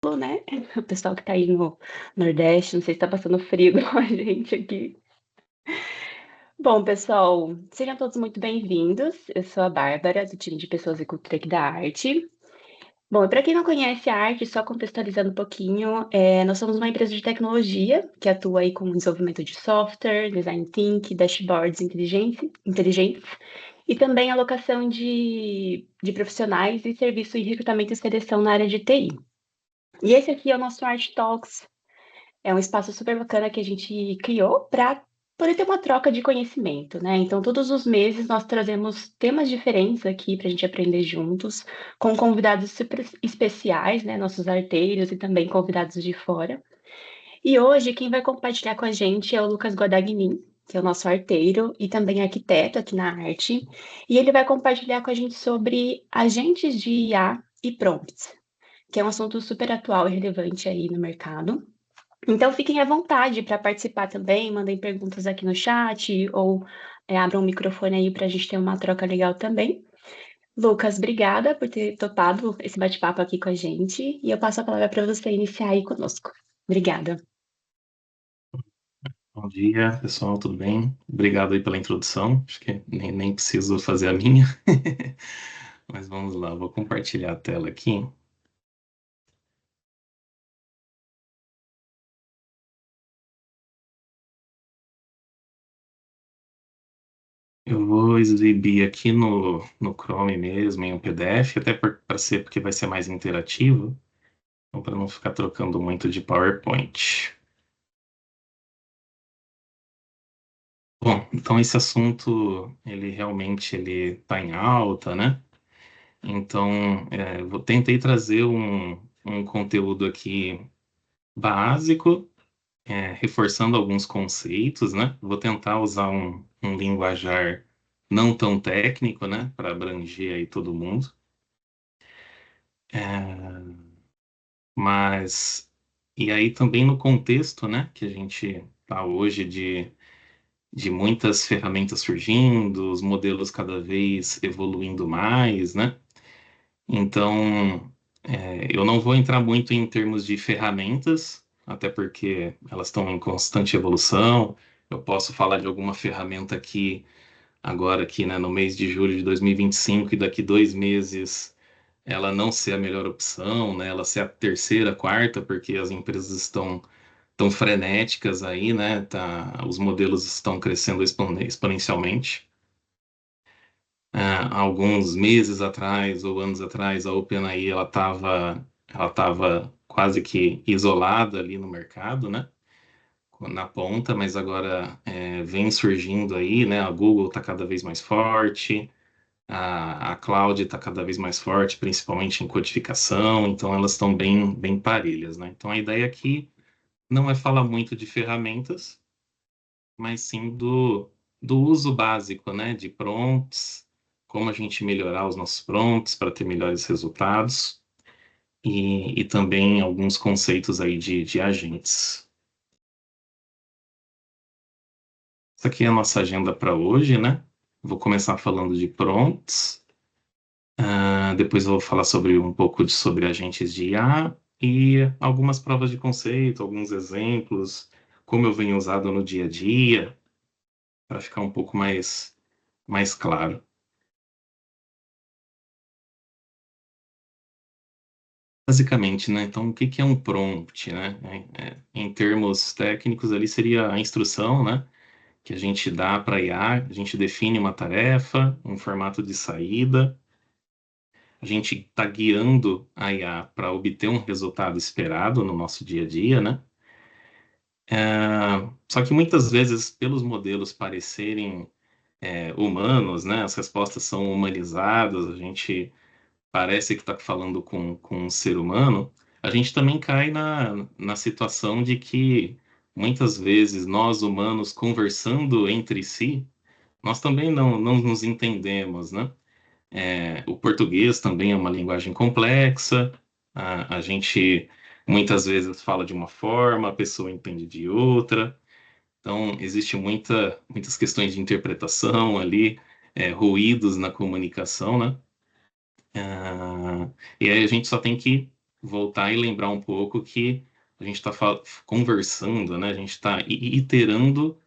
Né, o pessoal que tá aí no Nordeste, não sei se tá passando frio igual a gente aqui. Bom, pessoal, sejam todos muito bem-vindos. Eu sou a Bárbara, do time de Pessoas e Cultura aqui da Arte. Bom, para quem não conhece a Arte, só contextualizando um pouquinho, nós somos uma empresa de tecnologia que atua aí com desenvolvimento de software, design thinking, dashboards inteligentes e também alocação de profissionais e serviço em recrutamento e seleção na área de TI. E esse aqui é o nosso Art Talks. É um espaço super bacana que a gente criou para poder ter uma troca de conhecimento, né? Então, todos os meses nós trazemos temas diferentes aqui para a gente aprender juntos, com convidados super especiais, né? Nossos arteiros e também convidados de fora. E hoje, quem vai compartilhar com a gente é o Lucas Guadagnin, que é o nosso arteiro e também arquiteto aqui na arte. E ele vai compartilhar com a gente sobre agentes de IA e prompts, que é um assunto super atual e relevante aí no mercado. Então fiquem à vontade para participar também, mandem perguntas aqui no chat ou abram o microfone aí para a gente ter uma troca legal também. Lucas, obrigada por ter topado esse bate-papo aqui com a gente e eu passo a palavra para você iniciar aí conosco. Obrigada. Bom dia, pessoal, tudo bem? Obrigado aí pela introdução. Acho que nem preciso fazer a minha. Mas vamos lá, vou compartilhar a tela aqui. Eu vou exibir aqui no Chrome mesmo, em um PDF, até para ser porque vai ser mais interativo, então para não ficar trocando muito de PowerPoint. Bom, então esse assunto, ele realmente ele está em alta, né? Então, tentei trazer um conteúdo aqui básico, reforçando alguns conceitos, né? Vou tentar usar um linguajar não tão técnico, né? Para abranger aí todo mundo. É, mas, e aí também no contexto, né? Que a gente está hoje de muitas ferramentas surgindo, os modelos cada vez evoluindo mais, né? Então, eu não vou entrar muito em termos de ferramentas, até porque elas estão em constante evolução. Eu posso falar de alguma ferramenta aqui, agora aqui, né, no mês de julho de 2025, e daqui 2 meses ela não ser a melhor opção, né, ela ser a terceira, quarta, porque as empresas estão tão frenéticas aí, né, os modelos estão crescendo exponencialmente. Alguns meses atrás ou anos atrás, a OpenAI ela tava quase que isolada ali no mercado, né? Na ponta, mas agora vem surgindo aí, né? A Google está cada vez mais forte, a Cloud está cada vez mais forte, principalmente em codificação, então elas estão bem parelhas, né? Então a ideia aqui não é falar muito de ferramentas, mas sim do uso básico, né, de prompts, como a gente melhorar os nossos prompts para ter melhores resultados e também alguns conceitos aí de agentes. Essa aqui é a nossa agenda para hoje, né? Vou começar falando de prompts, depois eu vou falar sobre um pouco sobre agentes de IA e algumas provas de conceito, alguns exemplos, como eu venho usado no dia a dia, para ficar um pouco mais claro. Basicamente, né? Então, o que que é um prompt, né? Em termos técnicos, ali seria a instrução, né? Que a gente dá para a IA, a gente define uma tarefa, um formato de saída, a gente está guiando a IA para obter um resultado esperado no nosso dia a dia, né? Só que muitas vezes, pelos modelos parecerem humanos, né? As respostas são humanizadas, a gente parece que está falando com um ser humano, a gente também cai na situação de que muitas vezes nós humanos conversando entre si, nós também não nos entendemos, né? O português também é uma linguagem complexa, a gente muitas vezes fala de uma forma, a pessoa entende de outra, então existe muitas questões de interpretação ali, ruídos na comunicação, né? E aí a gente só tem que voltar e lembrar um pouco que a gente está conversando, né? A gente está iterando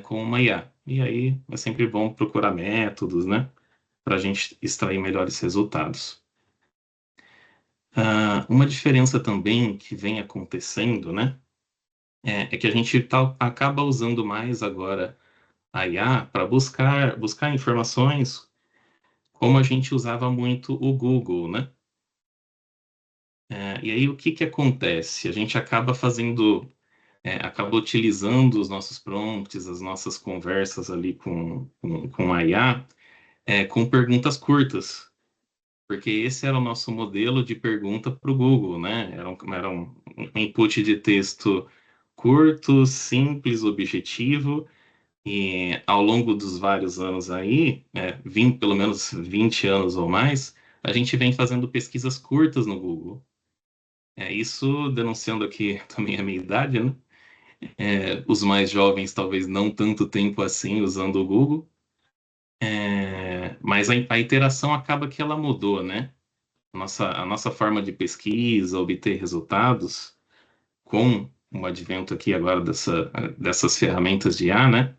com uma IA. E aí é sempre bom procurar métodos, né? Para a gente extrair melhores resultados. Uma diferença também que vem acontecendo, né? É que a gente acaba usando mais agora a IA para buscar informações como a gente usava muito o Google, né? E aí o que que acontece? A gente acaba utilizando os nossos prompts, as nossas conversas ali com a IA, com perguntas curtas, porque esse era o nosso modelo de pergunta para o Google, né? Era um input de texto curto, simples, objetivo, e ao longo dos vários anos aí, 20, pelo menos 20 anos ou mais, a gente vem fazendo pesquisas curtas no Google. Isso denunciando aqui também a minha idade, né? Os mais jovens talvez não tanto tempo assim usando o Google, mas a iteração acaba que ela mudou, né? A nossa forma de pesquisa, obter resultados, com o advento aqui agora dessas ferramentas de IA, né?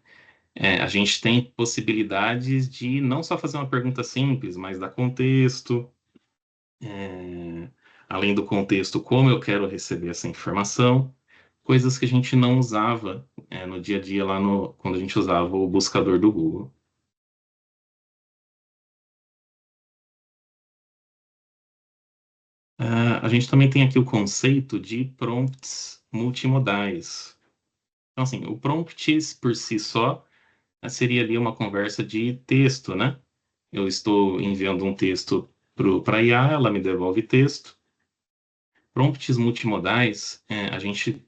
A gente tem possibilidades de não só fazer uma pergunta simples, mas dar contexto, é, além do contexto, como eu quero receber essa informação, coisas que a gente não usava, no dia a dia lá quando a gente usava o buscador do Google. A gente também tem aqui o conceito de prompts multimodais. Então, assim, o prompt por si só seria ali uma conversa de texto, né? Eu estou enviando um texto para a IA, ela me devolve texto. Prompts multimodais, a gente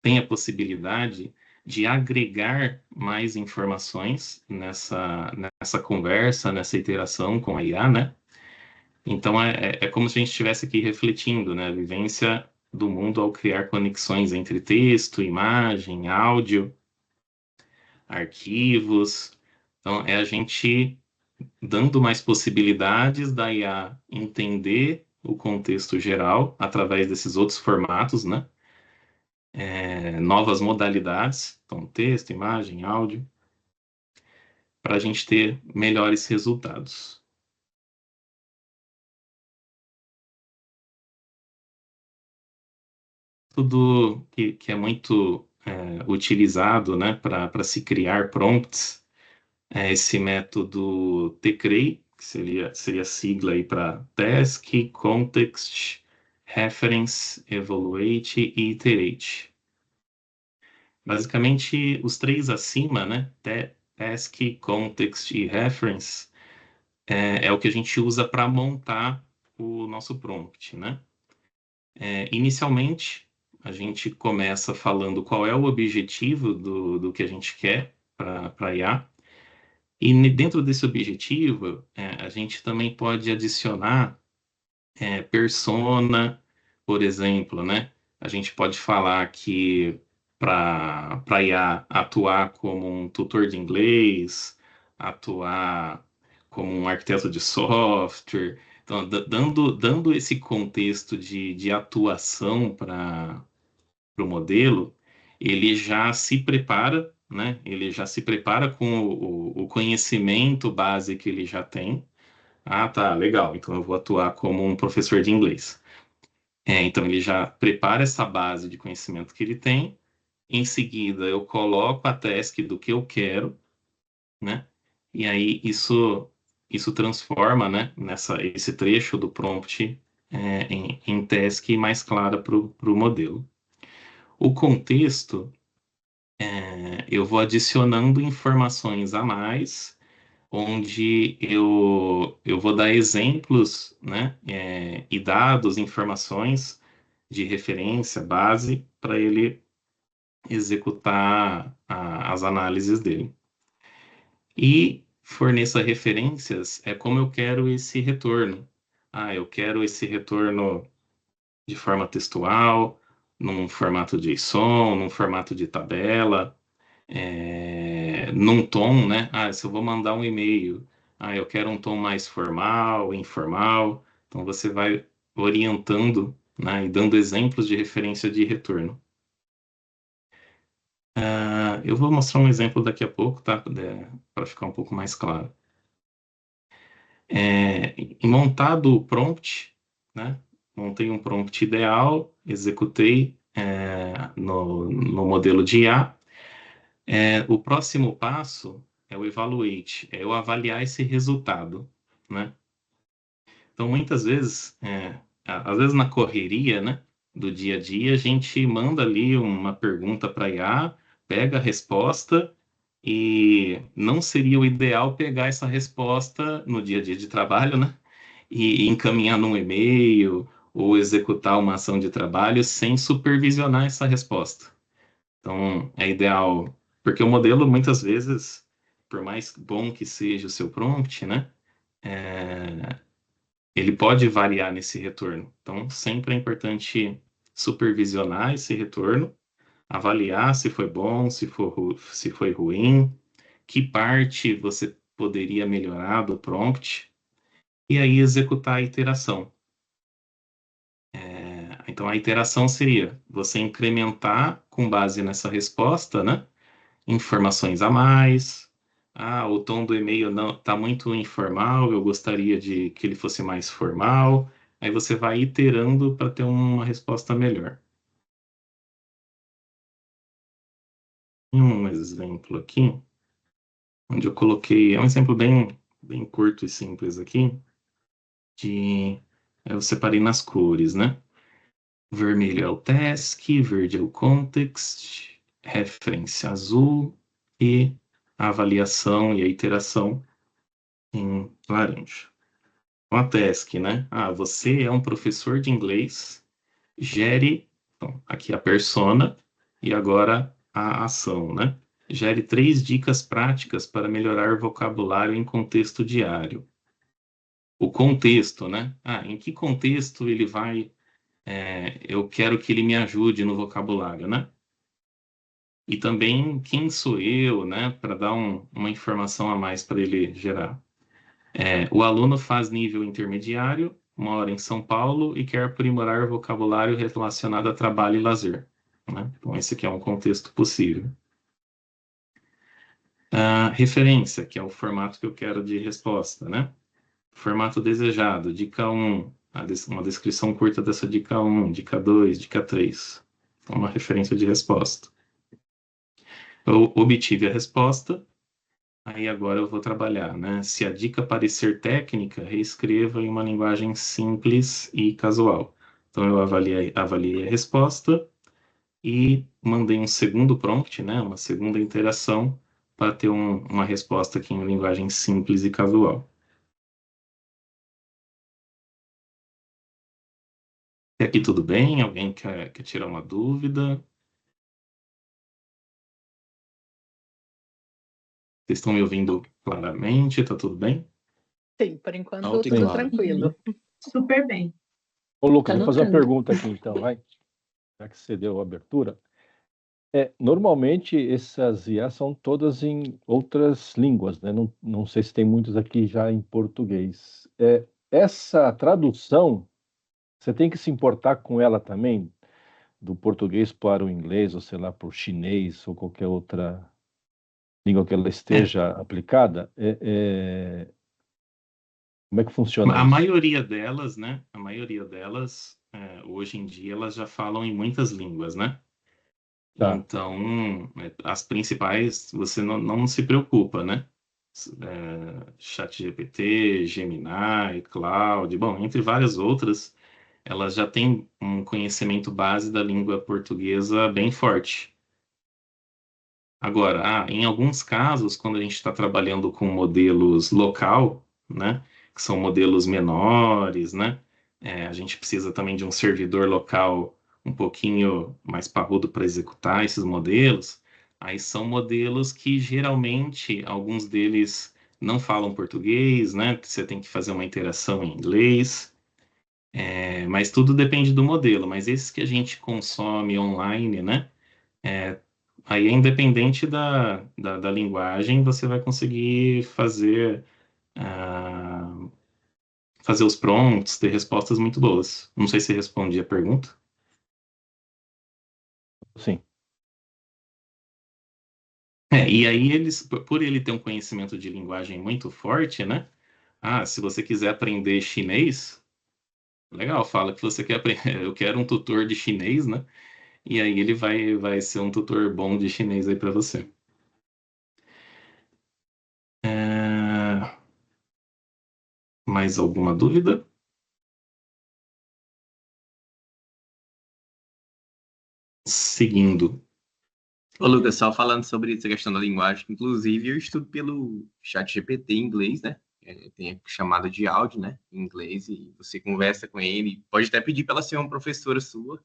tem a possibilidade de agregar mais informações nessa conversa, nessa interação com a IA, né? Então, é como se a gente estivesse aqui refletindo, né? A vivência do mundo ao criar conexões entre texto, imagem, áudio, arquivos. Então, é a gente dando mais possibilidades da IA entender o contexto geral através desses outros formatos, né? Novas modalidades, então texto, imagem, áudio, para a gente ter melhores resultados. Tudo que é muito utilizado, né, para se criar prompts, é esse método TCREI, que seria sigla aí para Task, Context, Reference, Evaluate e Iterate. Basicamente, os três acima, né, Task, Context e Reference, é o que a gente usa para montar o nosso prompt, né? Inicialmente, a gente começa falando qual é o objetivo do que a gente quer para IA, e dentro desse objetivo, a gente também pode adicionar persona, por exemplo, né? A gente pode falar que para IA atuar como um tutor de inglês, atuar como um arquiteto de software, então, dando esse contexto de atuação para o modelo, ele já se prepara, né? Ele já se prepara com o conhecimento base que ele já tem. Ah, tá, legal. Então eu vou atuar como um professor de inglês. Então ele já prepara essa base de conhecimento que ele tem. Em seguida, eu coloco a task do que eu quero, né? E aí isso transforma, né, esse trecho do prompt em task mais clara para o modelo. O contexto, eu vou adicionando informações a mais, onde eu vou dar exemplos, né, e dados, informações de referência, base, para ele executar as análises dele. E forneça referências como eu quero esse retorno. Eu quero esse retorno de forma textual, num formato JSON, num formato de tabela, num tom, né? Se eu vou mandar um e-mail, eu quero um tom mais formal, informal. Então você vai orientando, né, e dando exemplos de referência de retorno. Eu vou mostrar um exemplo daqui a pouco, tá? Para ficar um pouco mais claro. Montado o prompt, né? Montei um prompt ideal, executei no modelo de IA. O próximo passo é o evaluate, é eu avaliar esse resultado, né? Então, muitas vezes, às vezes na correria, né, do dia a dia, a gente manda ali uma pergunta para a IA, pega a resposta e não seria o ideal pegar essa resposta no dia a dia de trabalho, né, e encaminhar num e-mail ou executar uma ação de trabalho sem supervisionar essa resposta. Então, é ideal, porque o modelo, muitas vezes, por mais bom que seja o seu prompt, né, ele pode variar nesse retorno. Então, sempre é importante supervisionar esse retorno, avaliar se foi bom, se foi ruim, que parte você poderia melhorar do prompt, e aí executar a iteração. Então, a iteração seria você incrementar com base nessa resposta, né? Informações a mais. O tom do e-mail não está muito informal, eu gostaria de que ele fosse mais formal. Aí você vai iterando para ter uma resposta melhor. Um exemplo aqui, onde eu coloquei, é um exemplo bem curto e simples aqui, eu separei nas cores, né? Vermelho é o task, verde é o context, referência azul e a avaliação e a iteração em laranja. Uma task, né? Você é um professor de inglês, gere, então, aqui a persona e agora a ação, né? Gere 3 dicas práticas para melhorar o vocabulário em contexto diário. O contexto, né? Em que contexto ele vai, eu quero que ele me ajude no vocabulário, né? E também quem sou eu, né? Para dar uma informação a mais para ele gerar. O aluno faz nível intermediário, mora em São Paulo e quer aprimorar o vocabulário relacionado a trabalho e lazer, né? Então, esse aqui é um contexto possível. Referência, que é o formato que eu quero de resposta, né? Formato desejado, dica 1, uma descrição curta dessa dica 1, dica 2, dica 3. Então, uma referência de resposta. Eu obtive a resposta, aí agora eu vou trabalhar, né? Se a dica parecer técnica, reescreva em uma linguagem simples e casual. Então eu avaliei a resposta e mandei um segundo prompt, né? Uma segunda interação para ter uma resposta aqui em linguagem simples e casual. E aqui tudo bem? Alguém quer tirar uma dúvida? Vocês estão me ouvindo claramente? Tá tudo bem? Sim, por enquanto Alto e tudo claro. tranquilo. Super bem. Ô, Lucas, Tá vou fazer uma anotando. pergunta aqui então, vai. Já que você deu a abertura. Normalmente essas IAs são todas em outras línguas, né? Não sei se tem muitas aqui já em português. Essa tradução, você tem que se importar com ela também, do português para o inglês, ou sei lá, para o chinês, ou qualquer outra língua que ela esteja aplicada. Como é que funciona A isso? maioria delas, né? A maioria delas, hoje em dia, elas já falam em muitas línguas, né? Tá. Então, as principais, você não se preocupa, né? ChatGPT, Gemini, Claude, bom, entre várias outras, elas já têm um conhecimento base da língua portuguesa bem forte. Agora, em alguns casos, quando a gente está trabalhando com modelos local, né, que são modelos menores, né, a gente precisa também de um servidor local um pouquinho mais parrudo para executar esses modelos. Aí são modelos que geralmente alguns deles não falam português, né? Você tem que fazer uma interação em inglês. Mas tudo depende do modelo. Mas esses que a gente consome online, né? Aí é independente da linguagem, você vai conseguir fazer os prompts, ter respostas muito boas. Não sei se respondi a pergunta. Sim. E aí por ele ter um conhecimento de linguagem muito forte, né? Se você quiser aprender chinês, legal, fala que você quer aprender. Eu quero um tutor de chinês, né? E aí ele vai ser um tutor bom de chinês aí para você. Mais alguma dúvida? Seguindo. Ô, Lucas, só falando sobre essa questão da linguagem, inclusive eu estudo pelo chat GPT em inglês, né? Tem a chamada de áudio, né? Em inglês, e você conversa com ele. Pode até pedir para ela ser uma professora sua,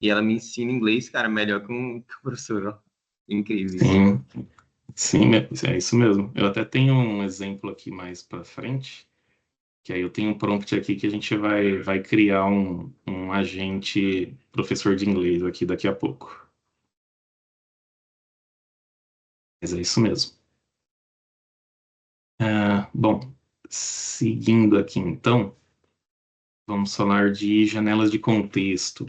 e ela me ensina inglês, cara, melhor que o professor, ó. Incrível isso. Sim, sim, é isso mesmo. Eu até tenho um exemplo aqui mais para frente, que aí eu tenho um prompt aqui que a gente vai criar um agente professor de inglês aqui daqui a pouco. Mas é isso mesmo. Bom, seguindo aqui então, vamos falar de janelas de contexto.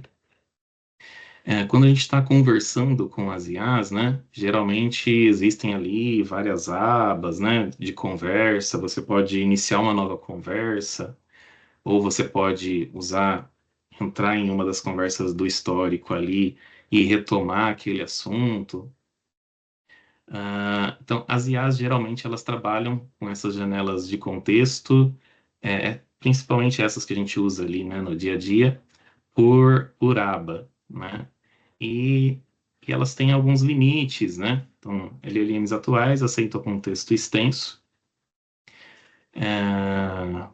Quando a gente está conversando com as IAs, né, geralmente existem ali várias abas, né, de conversa. Você pode iniciar uma nova conversa, ou você pode entrar em uma das conversas do histórico ali e retomar aquele assunto. Então, as IAs geralmente elas trabalham com essas janelas de contexto, principalmente essas que a gente usa ali, né, no dia a dia, por aba, né? E, e elas têm alguns limites, né? Então, LLMs atuais aceitam contexto extenso.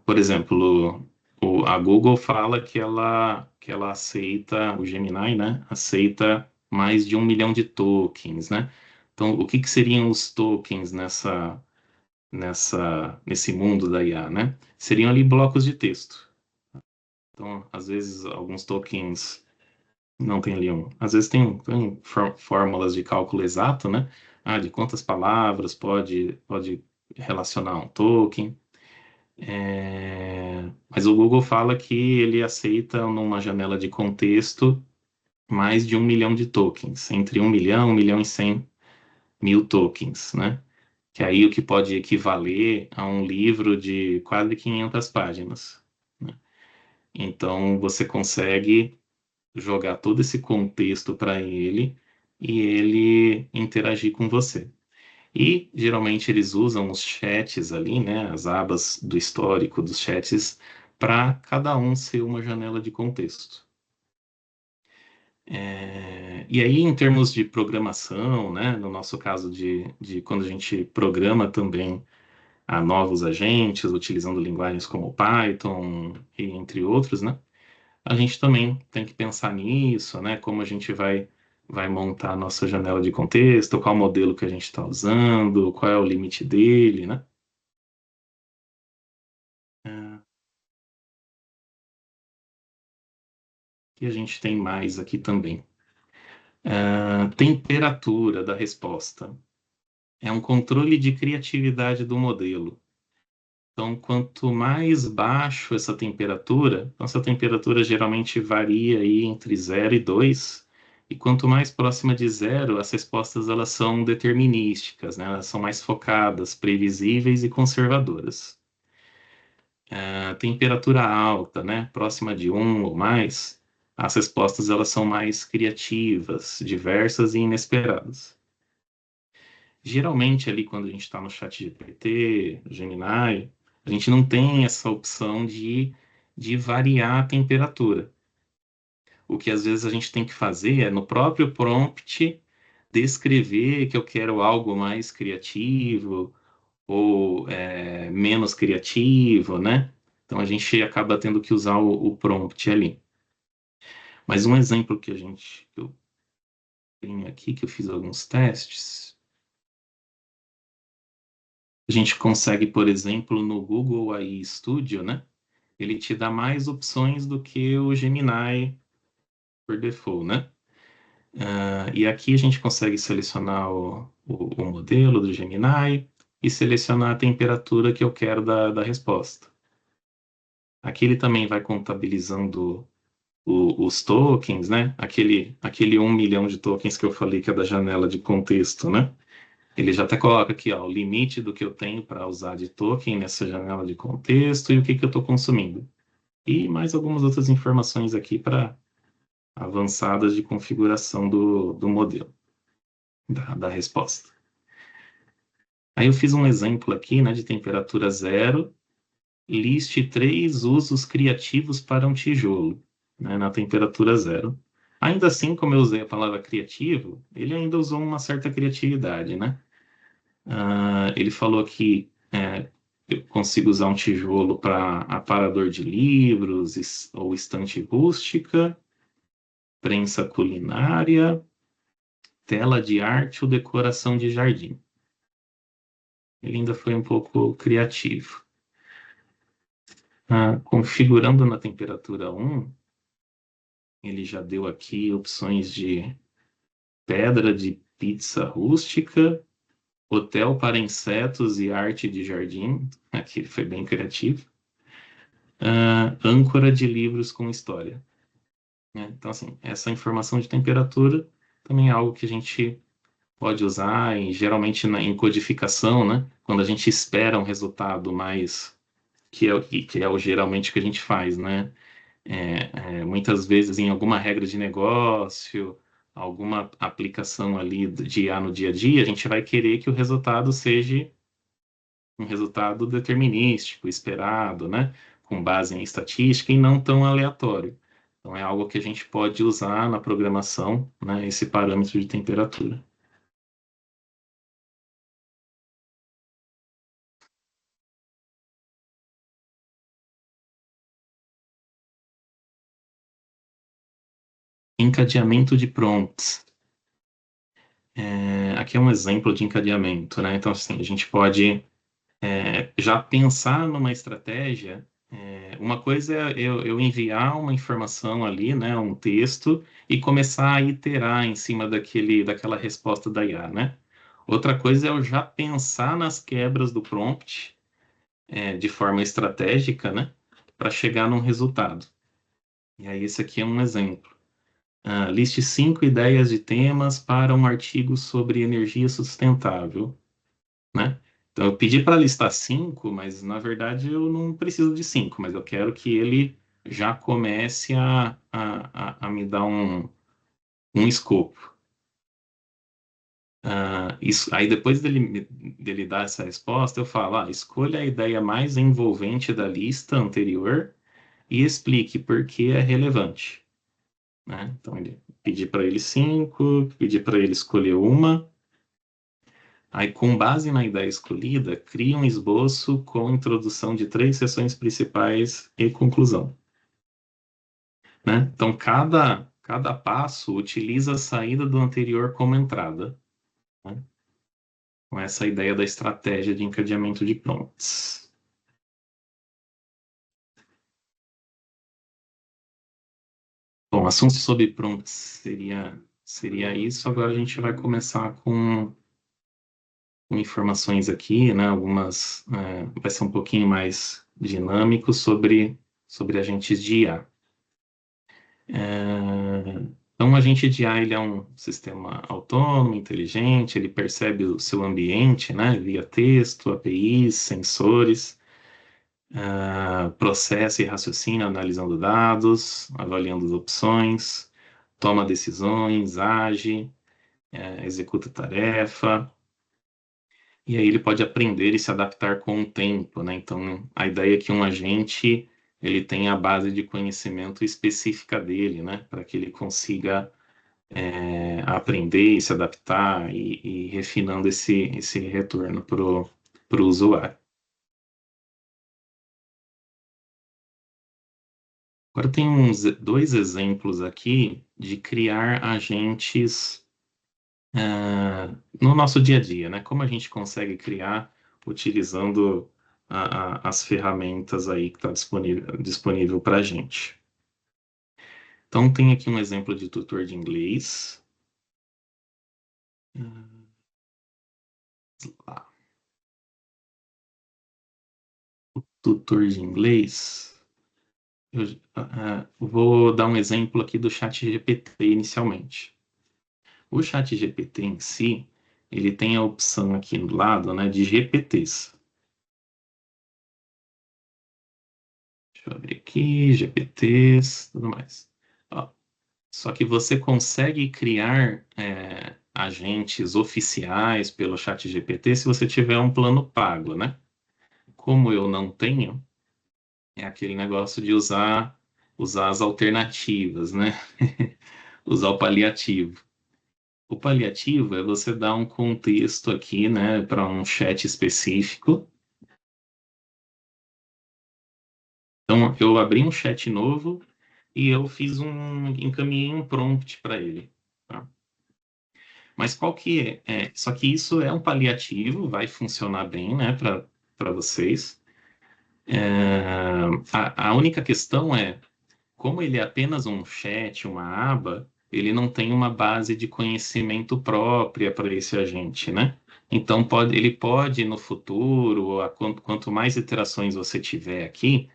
Por exemplo, a Google fala que ela aceita, o Gemini, né? Aceita mais de 1 milhão de tokens, né? Então, o que que seriam os tokens nesse mundo da IA, né? Seriam ali blocos de texto. Então, às vezes, alguns tokens não tem ali um. Às vezes tem fórmulas de cálculo exato, né? De quantas palavras pode relacionar um token. Mas o Google fala que ele aceita numa janela de contexto mais de 1 milhão de tokens, entre 1 milhão, 1 milhão e 100 mil tokens, né? Que aí o que pode equivaler a um livro de quase 500 páginas, né? Então você consegue jogar todo esse contexto para ele e ele interagir com você. E geralmente eles usam os chats ali, né, as abas do histórico dos chats, para cada um ser uma janela de contexto. E aí, em termos de programação, né, no nosso caso de quando a gente programa também a novos agentes, utilizando linguagens como Python e entre outros, né? A gente também tem que pensar nisso, né? Como a gente vai montar a nossa janela de contexto, qual modelo que a gente está usando, qual é o limite dele, né? E a gente tem mais aqui também. Temperatura da resposta. É um controle de criatividade do modelo. Então, quanto mais baixo essa temperatura geralmente varia aí entre 0 e 2, e quanto mais próxima de 0, as respostas elas são determinísticas, né? Elas são mais focadas, previsíveis e conservadoras. Temperatura alta, né? Próxima de 1 ou mais, as respostas elas são mais criativas, diversas e inesperadas. Geralmente ali quando a gente está no chat GPT, Gemini, a gente não tem essa opção de variar a temperatura. O que às vezes a gente tem que fazer é no próprio prompt descrever que eu quero algo mais criativo ou menos criativo, né? Então a gente acaba tendo que usar o prompt ali. Mas um exemplo que eu tenho aqui, que eu fiz alguns testes, a gente consegue, por exemplo, no Google AI Studio, né? Ele te dá mais opções do que o Gemini por default, né? E aqui a gente consegue selecionar o modelo do Gemini e selecionar a temperatura que eu quero da resposta. Aqui ele também vai contabilizando os tokens, né? Aquele 1 milhão de tokens que eu falei que é da janela de contexto, né? Ele já até coloca aqui, ó, o limite do que eu tenho para usar de token nessa janela de contexto e o que eu estou consumindo. E mais algumas outras informações aqui para avançadas de configuração do modelo, da resposta. Aí eu fiz um exemplo aqui, né, de temperatura zero. Liste 3 usos criativos para um tijolo, né, na temperatura zero. Ainda assim, como eu usei a palavra criativo, ele ainda usou uma certa criatividade, né? Ele falou que eu consigo usar um tijolo para aparador de livros ou estante rústica, prensa culinária, tela de arte ou decoração de jardim. Ele ainda foi um pouco criativo. Configurando na temperatura 1, ele já deu aqui opções de pedra de pizza rústica, hotel para insetos e arte de jardim. Aqui ele foi bem criativo. Âncora de livros com história. Então, assim, essa informação de temperatura também é algo que a gente pode usar, geralmente em codificação, né? Quando a gente espera um resultado mais, que é geralmente o que a gente faz, né? Muitas vezes em alguma regra de negócio, alguma aplicação ali de IA no dia a dia, a gente vai querer que o resultado seja um resultado determinístico, esperado, né? Com base em estatística e não tão aleatório. Então, é algo que a gente pode usar na programação, né? Esse parâmetro de temperatura. Encadeamento de prompts. Aqui é um exemplo de encadeamento, né? Então, assim, a gente pode já pensar numa estratégia. Uma coisa é eu enviar uma informação ali, né, um texto, e começar a iterar em cima daquela resposta da IA, né? Outra coisa é eu já pensar nas quebras do prompt, de forma estratégica, né, para chegar num resultado. E aí esse aqui é um exemplo. Liste 5 ideias de temas para um artigo sobre energia sustentável, né? Então, eu pedi para listar 5, mas na verdade eu não preciso de 5, mas eu quero que ele já comece a me dar um escopo. Aí depois dele dar essa resposta, eu falo, escolha a ideia mais envolvente da lista anterior e explique por que é relevante, né? Então, pedi para ele 5, pedi para ele escolher uma. Aí, com base na ideia escolhida, cria um esboço com introdução de 3 seções principais e conclusão, né? Então, cada passo utiliza a saída do anterior como entrada, né? Com essa ideia da estratégia de encadeamento de prompts. Bom, assunto sobre prompts seria isso. Agora a gente vai começar com informações aqui, né? Algumas, vai ser um pouquinho mais dinâmico sobre agentes de IA. Então, um agente de IA ele é um sistema autônomo, inteligente, ele percebe o seu ambiente, né? Via texto, APIs, sensores, processa e raciocina analisando dados, avaliando as opções, toma decisões, age, executa tarefa. E aí ele pode aprender e se adaptar com o tempo, né? Então, a ideia é que um agente ele tenha a base de conhecimento específica dele, né? Para que ele consiga aprender e se adaptar e refinando esse retorno para o usuário. Agora tem dois exemplos aqui de criar agentes no nosso dia a dia, né? Como a gente consegue criar utilizando as ferramentas aí que está disponível para a gente. Então, tem aqui um exemplo de tutor de inglês. Tutor de inglês. Vou dar um exemplo aqui do ChatGPT inicialmente. O ChatGPT em si, ele tem a opção aqui do lado, né, de GPTs. Deixa eu abrir aqui, GPTs, tudo mais. Ó, só que você consegue criar agentes oficiais pelo ChatGPT se você tiver um plano pago, né? Como eu não tenho, é aquele negócio de usar as alternativas, né? Usar o paliativo. O paliativo é você dar um contexto aqui, né, para um chat específico. Então, eu abri um chat novo e eu encaminhei um prompt para ele. Tá? Mas qual que é? Só que isso é um paliativo, vai funcionar bem, né, para vocês. A única questão é, como ele é apenas um chat, uma aba, ele não tem uma base de conhecimento própria para esse agente, né? Então, ele pode, no futuro, quanto mais iterações você tiver aqui,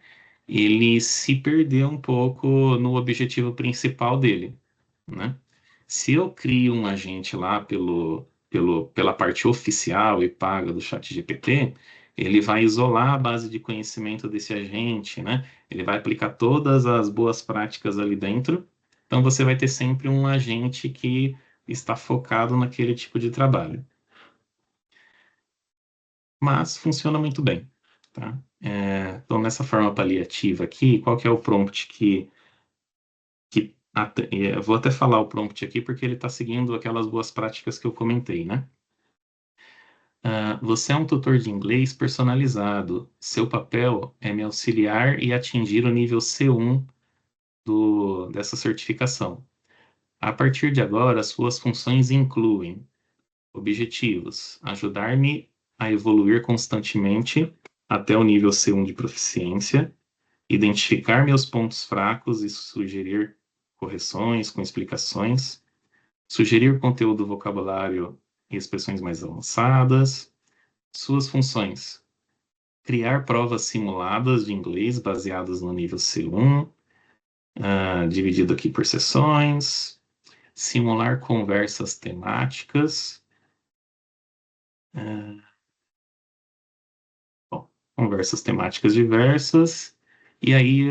ele se perder um pouco no objetivo principal dele, né? Se eu crio um agente lá pela parte oficial e paga do ChatGPT, ele vai isolar a base de conhecimento desse agente, né? Ele vai aplicar todas as boas práticas ali dentro. Então você vai ter sempre um agente que está focado naquele tipo de trabalho. Mas funciona muito bem, tá? Então, nessa forma paliativa aqui, qual que é o prompt eu vou até falar o prompt aqui porque ele está seguindo aquelas boas práticas que eu comentei, né? Você é um tutor de inglês personalizado. Seu papel é me auxiliar e atingir o nível C1 dessa certificação. A partir de agora, suas funções incluem objetivos: ajudar-me a evoluir constantemente até o nível C1 de proficiência, identificar meus pontos fracos e sugerir correções com explicações, sugerir conteúdo, vocabulário e expressões mais avançadas. Suas funções: criar provas simuladas de inglês baseadas no nível C1, dividido aqui por sessões, simular conversas temáticas, conversas temáticas diversas, aí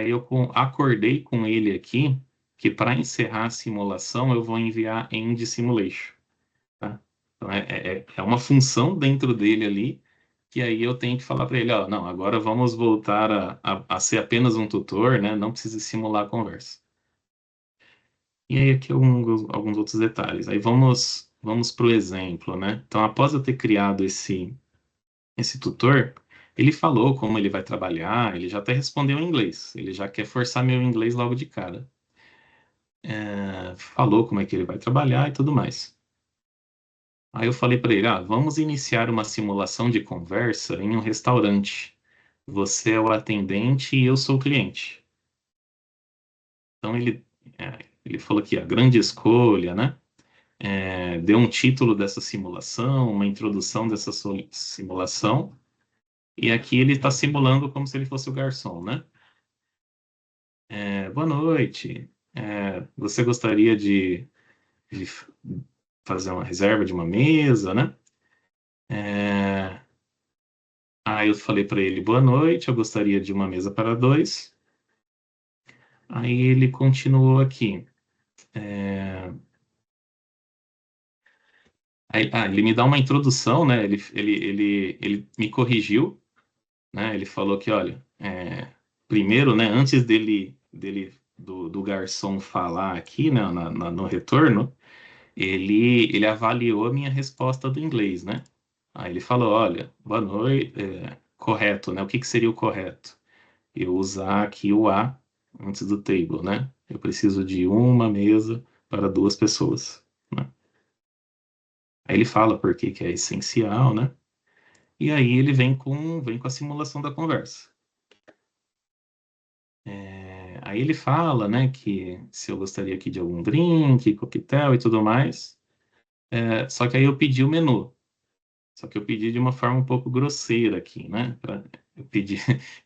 eu acordei com ele aqui que para encerrar a simulação eu vou enviar end simulation, tá? Então é uma função dentro dele ali que aí eu tenho que falar para ele, ó, não, agora vamos voltar a ser apenas um tutor, né? Não precisa simular a conversa. E aí aqui alguns outros detalhes. Aí vamos para o exemplo, né? Então, após eu ter criado esse tutor, ele falou como ele vai trabalhar, ele já até respondeu em inglês, ele já quer forçar meu inglês logo de cara. Falou como é que ele vai trabalhar e tudo mais. Aí eu falei para ele, vamos iniciar uma simulação de conversa em um restaurante. Você é o atendente e eu sou o cliente. Então ele falou que a grande escolha, né? Deu um título dessa simulação, uma introdução dessa simulação, e aqui ele está simulando como se ele fosse o garçom, né? Boa noite. Você gostaria de fazer uma reserva de uma mesa, né? Aí eu falei para ele, boa noite, eu gostaria de uma mesa para dois. Aí ele continuou aqui. Ele me dá uma introdução, né? Ele me corrigiu, né? Ele falou que, olha, primeiro, né? Antes do garçom falar aqui, né? No retorno, ele avaliou a minha resposta do inglês, né? Aí ele falou, olha, boa noite, correto, né? O que seria o correto? Eu usar aqui o a antes do table, né? Eu preciso de uma mesa para duas pessoas, né? Aí ele fala por que é essencial, né? E aí ele vem com a simulação da conversa. Aí ele fala, né, que se eu gostaria aqui de algum drink, coquetel e tudo mais. Só que aí eu pedi o menu. Só que eu pedi de uma forma um pouco grosseira aqui, né? Eu pedi,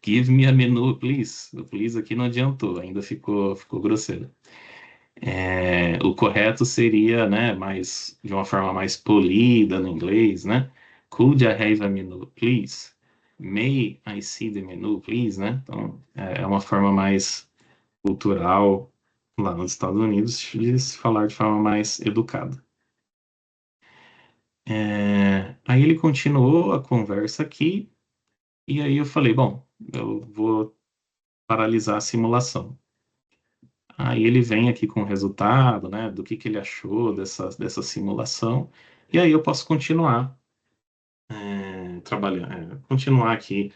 give me a menu, please. O please aqui não adiantou, ainda ficou grosseiro. O correto seria, né, de uma forma mais polida no inglês, né? Could I have a menu, please? May I see the menu, please, né? Então, é uma forma mais cultural lá nos Estados Unidos de se falar de forma mais educada. Aí ele continuou a conversa aqui, e aí eu falei, bom, eu vou paralisar a simulação. Aí ele vem aqui com o resultado, né, do que ele achou dessa simulação, e aí eu posso continuar trabalhando, continuar aqui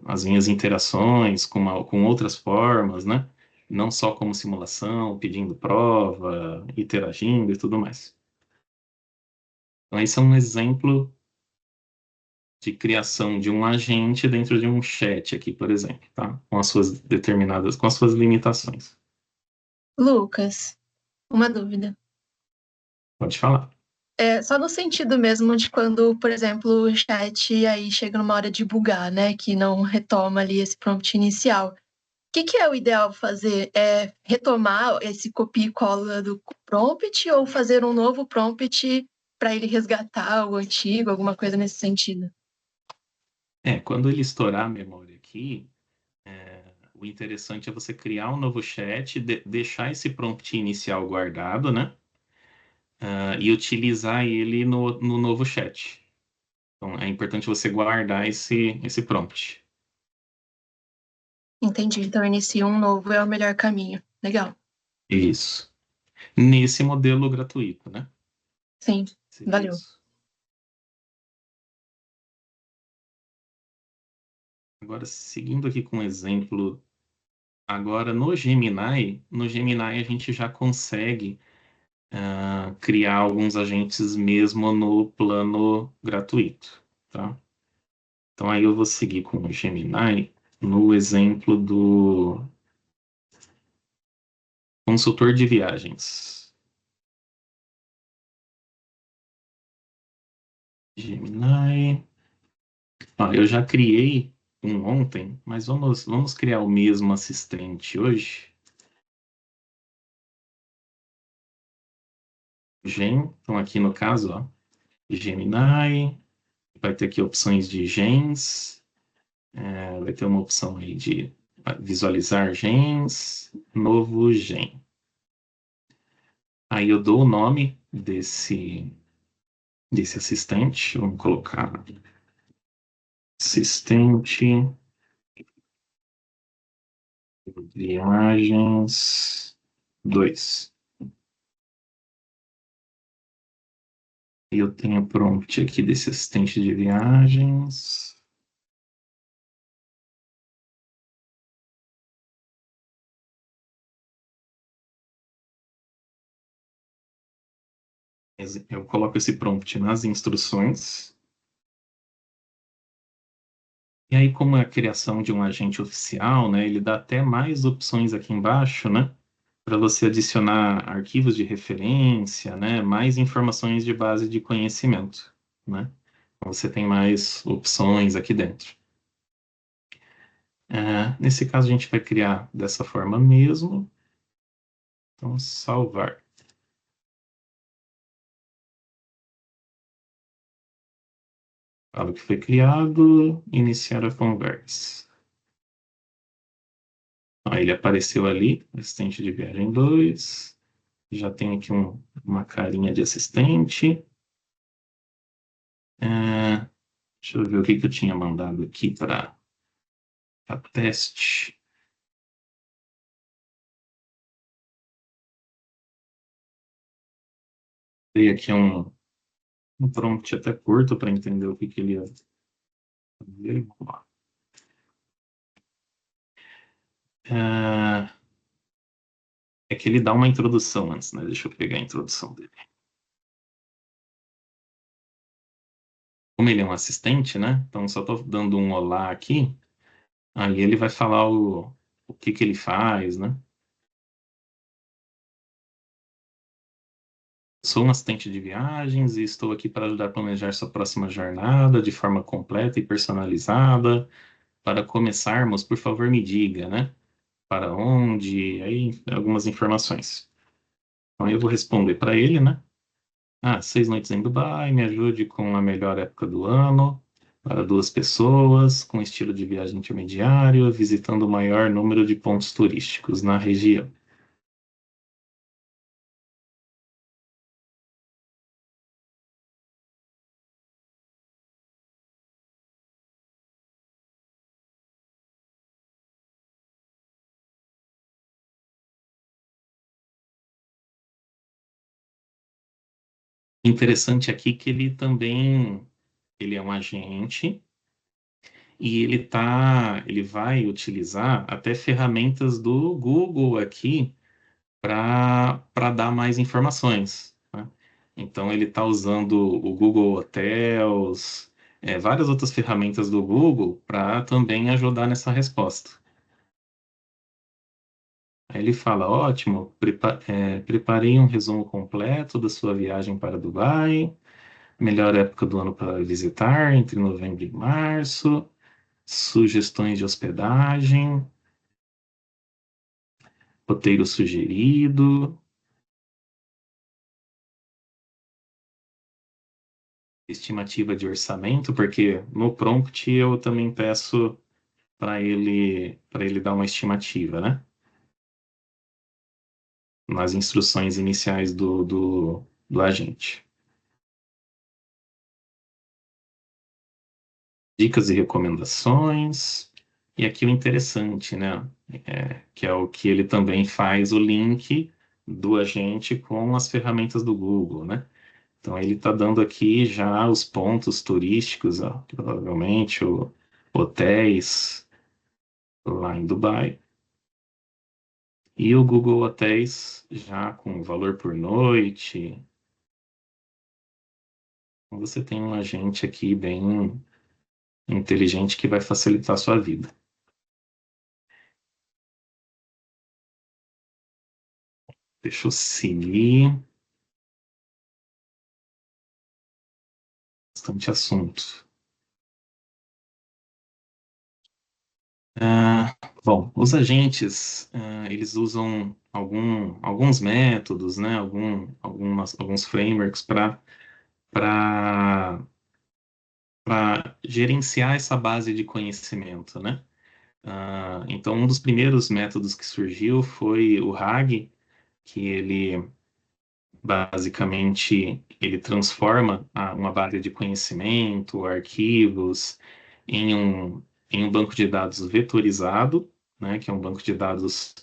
as minhas interações com outras formas, né, não só como simulação, pedindo prova, interagindo e tudo mais. Então, esse é um exemplo de criação de um agente dentro de um chat aqui, por exemplo, tá? Com as suas limitações. Lucas, uma dúvida. Pode falar. Só no sentido mesmo de quando, por exemplo, o chat aí chega numa hora de bugar, né? Que não retoma ali esse prompt inicial. O que é o ideal fazer? É retomar esse copia e cola do prompt ou fazer um novo prompt para ele resgatar o antigo, alguma coisa nesse sentido? Quando ele estourar a memória aqui, o interessante é você criar um novo chat, deixar esse prompt inicial guardado, né? E utilizar ele no novo chat. Então, é importante você guardar esse prompt. Entendi. Então, inicia um novo é o melhor caminho. Legal. Isso. Nesse modelo gratuito, né? Sim, Seria valeu. isso. Agora, seguindo aqui com um exemplo, agora no Gemini a gente já consegue criar alguns agentes mesmo no plano gratuito, tá? Então aí eu vou seguir com o Gemini no exemplo do consultor de viagens. Gemini. Eu já criei um ontem, mas vamos criar o mesmo assistente hoje. Então aqui no caso, ó, Gemini, vai ter aqui opções de gens, vai ter uma opção aí de visualizar gens, novo gen. Aí eu dou o nome desse assistente, vamos colocar assistente viagens 2. E eu tenho prompt aqui desse assistente de viagens. Eu coloco esse prompt nas instruções. E aí, como é a criação de um agente oficial, né, ele dá até mais opções aqui embaixo, né, para você adicionar arquivos de referência, né, mais informações de base de conhecimento, né. Então, você tem mais opções aqui dentro. Nesse caso, a gente vai criar dessa forma mesmo. Então, salvar. Fala que foi criado, iniciar a conversa. Ele apareceu ali, assistente de viagem 2. Já tem aqui uma carinha de assistente. Deixa eu ver o que eu tinha mandado aqui para teste. Dei aqui um prompt até curto para entender o que ele ia fazer. Vamos lá. É que ele dá uma introdução antes, né? Deixa eu pegar a introdução dele. Como ele é um assistente, né? Então só estou dando um olá aqui. Aí ele vai falar o que ele faz, né? Sou um assistente de viagens e estou aqui para ajudar a planejar sua próxima jornada de forma completa e personalizada. Para começarmos, por favor, me diga, né? Para onde? Aí, algumas informações. Então, eu vou responder para ele, né? 6 noites em Dubai, me ajude com a melhor época do ano, para 2 pessoas, com estilo de viagem intermediário, visitando o maior número de pontos turísticos na região. Interessante aqui que ele é um agente e ele vai utilizar até ferramentas do Google aqui para dar mais informações, né? Então ele está usando o Google Hotels, várias outras ferramentas do Google para também ajudar nessa resposta. Aí ele fala, ótimo, preparei um resumo completo da sua viagem para Dubai, melhor época do ano para visitar, entre novembro e março, sugestões de hospedagem, roteiro sugerido, estimativa de orçamento, porque no prompt eu também peço para ele dar uma estimativa, né? Nas instruções iniciais do agente. Dicas e recomendações. E aqui o interessante, né? Que é o que ele também faz o link do agente com as ferramentas do Google, né? Então ele está dando aqui já os pontos turísticos, ó, provavelmente hotéis lá em Dubai. E o Google Hotéis já com valor por noite. Então você tem um agente aqui bem inteligente que vai facilitar a sua vida. Deixa eu seguir. Bastante assunto. Bom, os agentes, eles usam alguns métodos, né, alguns frameworks para gerenciar essa base de conhecimento, né? Então, um dos primeiros métodos que surgiu foi o RAG, que ele basicamente ele transforma uma base de conhecimento, arquivos, em um banco de dados vetorizado, né, que é um banco de dados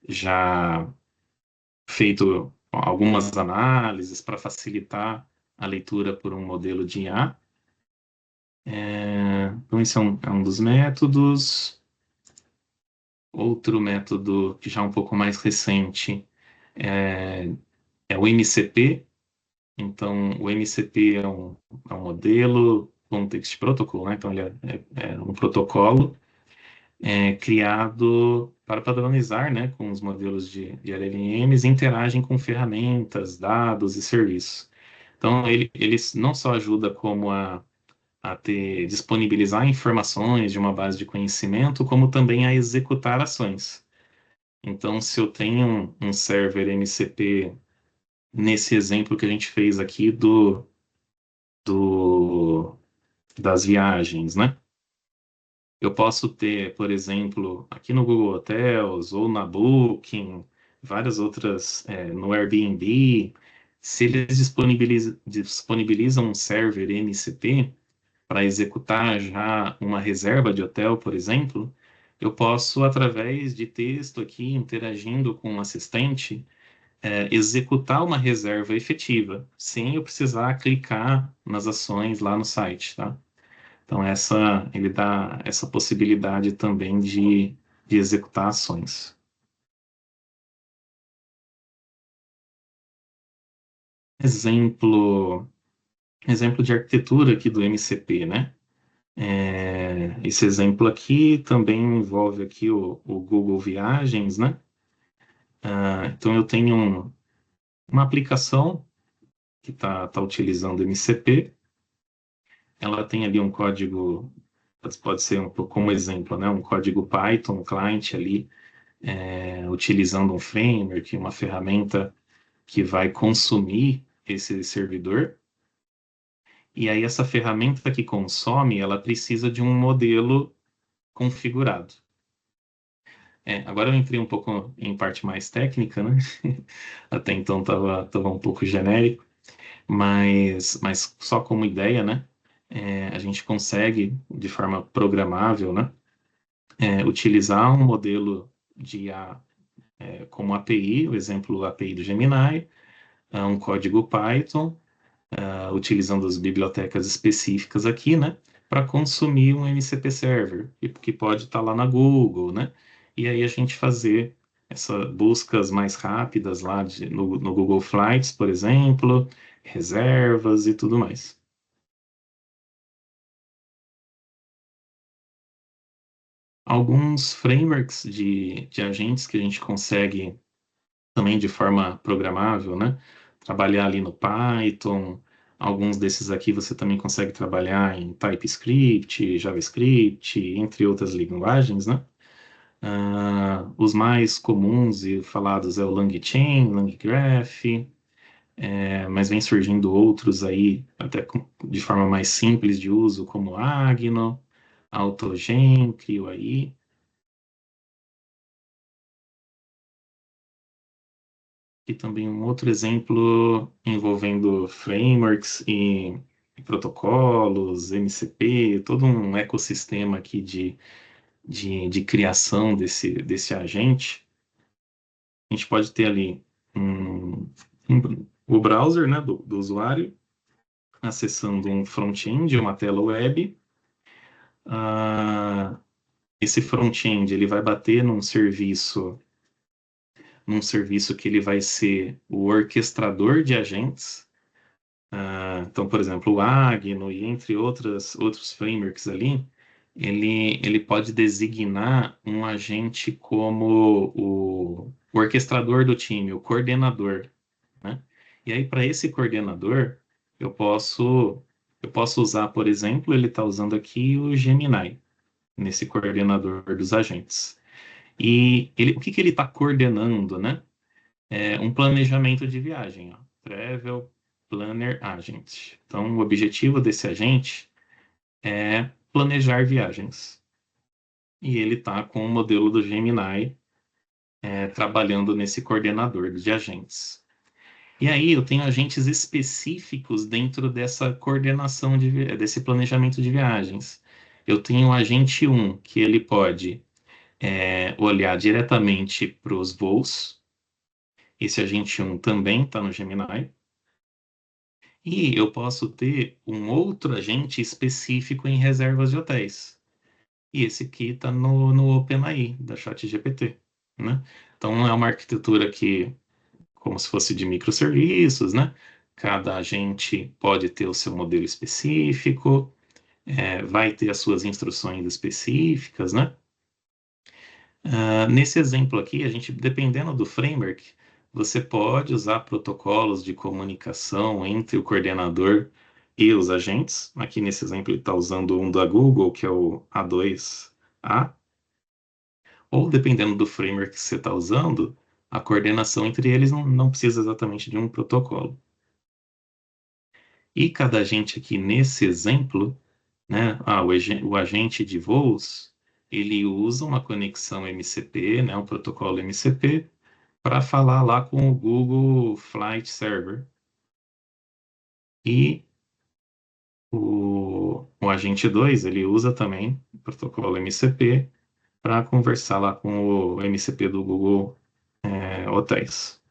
já feito algumas análises para facilitar a leitura por um modelo de IA. Então, esse é um dos métodos. Outro método que já é um pouco mais recente é o MCP. Então, o MCP é um modelo Context Protocol, né? Então, ele é um protocolo criado para padronizar, né, com os modelos de LLMs, interagem com ferramentas, dados e serviços. Então, ele não só ajuda como a disponibilizar informações de uma base de conhecimento, como também a executar ações. Então, se eu tenho um server MCP nesse exemplo que a gente fez aqui das viagens, né? Eu posso ter, por exemplo, aqui no Google Hotels ou na Booking, várias outras, no Airbnb, se eles disponibilizam um server MCP para executar já uma reserva de hotel, por exemplo, eu posso, através de texto aqui, interagindo com um assistente, executar uma reserva efetiva, sem eu precisar clicar nas ações lá no site, tá? Então, ele dá essa possibilidade também de executar ações. Exemplo de arquitetura aqui do MCP, né? Esse exemplo aqui também envolve aqui o Google Viagens, né? Então, eu tenho uma aplicação que está utilizando MCP, ela tem ali um código, pode ser como exemplo, né, um código Python, um client ali, utilizando um framework, uma ferramenta que vai consumir esse servidor. E aí essa ferramenta que consome, ela precisa de um modelo configurado. Agora eu entrei um pouco em parte mais técnica, né? Até então estava um pouco genérico, mas só como ideia, né? A gente consegue, de forma programável, né? Utilizar um modelo de IA como API, o exemplo API do Gemini, um código Python, utilizando as bibliotecas específicas aqui, né? Para consumir um MCP Server, que pode estar lá na Google, né? E aí a gente fazer essas buscas mais rápidas lá no Google Flights, por exemplo, reservas e tudo mais. Alguns frameworks de agentes que a gente consegue também de forma programável, né? Trabalhar ali no Python. Alguns desses aqui você também consegue trabalhar em TypeScript, JavaScript, entre outras linguagens, né? Os mais comuns e falados é o LangChain, LangGraph, mas vem surgindo outros aí, até de forma mais simples de uso, como Agno, AutoGen, CrioAI. E também um outro exemplo envolvendo frameworks e protocolos, MCP, todo um ecossistema aqui de criação desse agente. A gente pode ter ali o browser, né, do usuário, acessando um front-end, uma tela web. Esse front-end ele vai bater num serviço que ele vai ser o orquestrador de agentes. Então, por exemplo, o Agno e entre outros frameworks ali, ele pode designar um agente como o orquestrador do time, o coordenador, né? E aí, para esse coordenador, eu posso usar, por exemplo, ele está usando aqui o Gemini, nesse coordenador dos agentes. E o que ele está coordenando, né? Um planejamento de viagem, ó. Travel Planner Agent. Então, o objetivo desse agente é planejar viagens. E ele está com o modelo do Gemini trabalhando nesse coordenador de agentes. E aí eu tenho agentes específicos dentro dessa coordenação desse planejamento de viagens. Eu tenho o agente 1, que ele pode olhar diretamente para os voos. Esse agente 1 também está no Gemini. E eu posso ter um outro agente específico em reservas de hotéis. E esse aqui está no OpenAI, da ChatGPT, né? Então, é uma arquitetura que, como se fosse de microserviços, né? Cada agente pode ter o seu modelo específico, vai ter as suas instruções específicas, né? Nesse exemplo aqui, a gente, dependendo do framework, você pode usar protocolos de comunicação entre o coordenador e os agentes. Aqui nesse exemplo ele está usando um da Google, que é o A2A. Ou dependendo do framework que você está usando, a coordenação entre eles não precisa exatamente de um protocolo. E cada agente aqui nesse exemplo, né, o agente de voos, ele usa uma conexão MCP, né, um protocolo MCP, para falar lá com o Google Flight Server. E o agente 2, ele usa também o protocolo MCP para conversar lá com o MCP do Google Hotéis.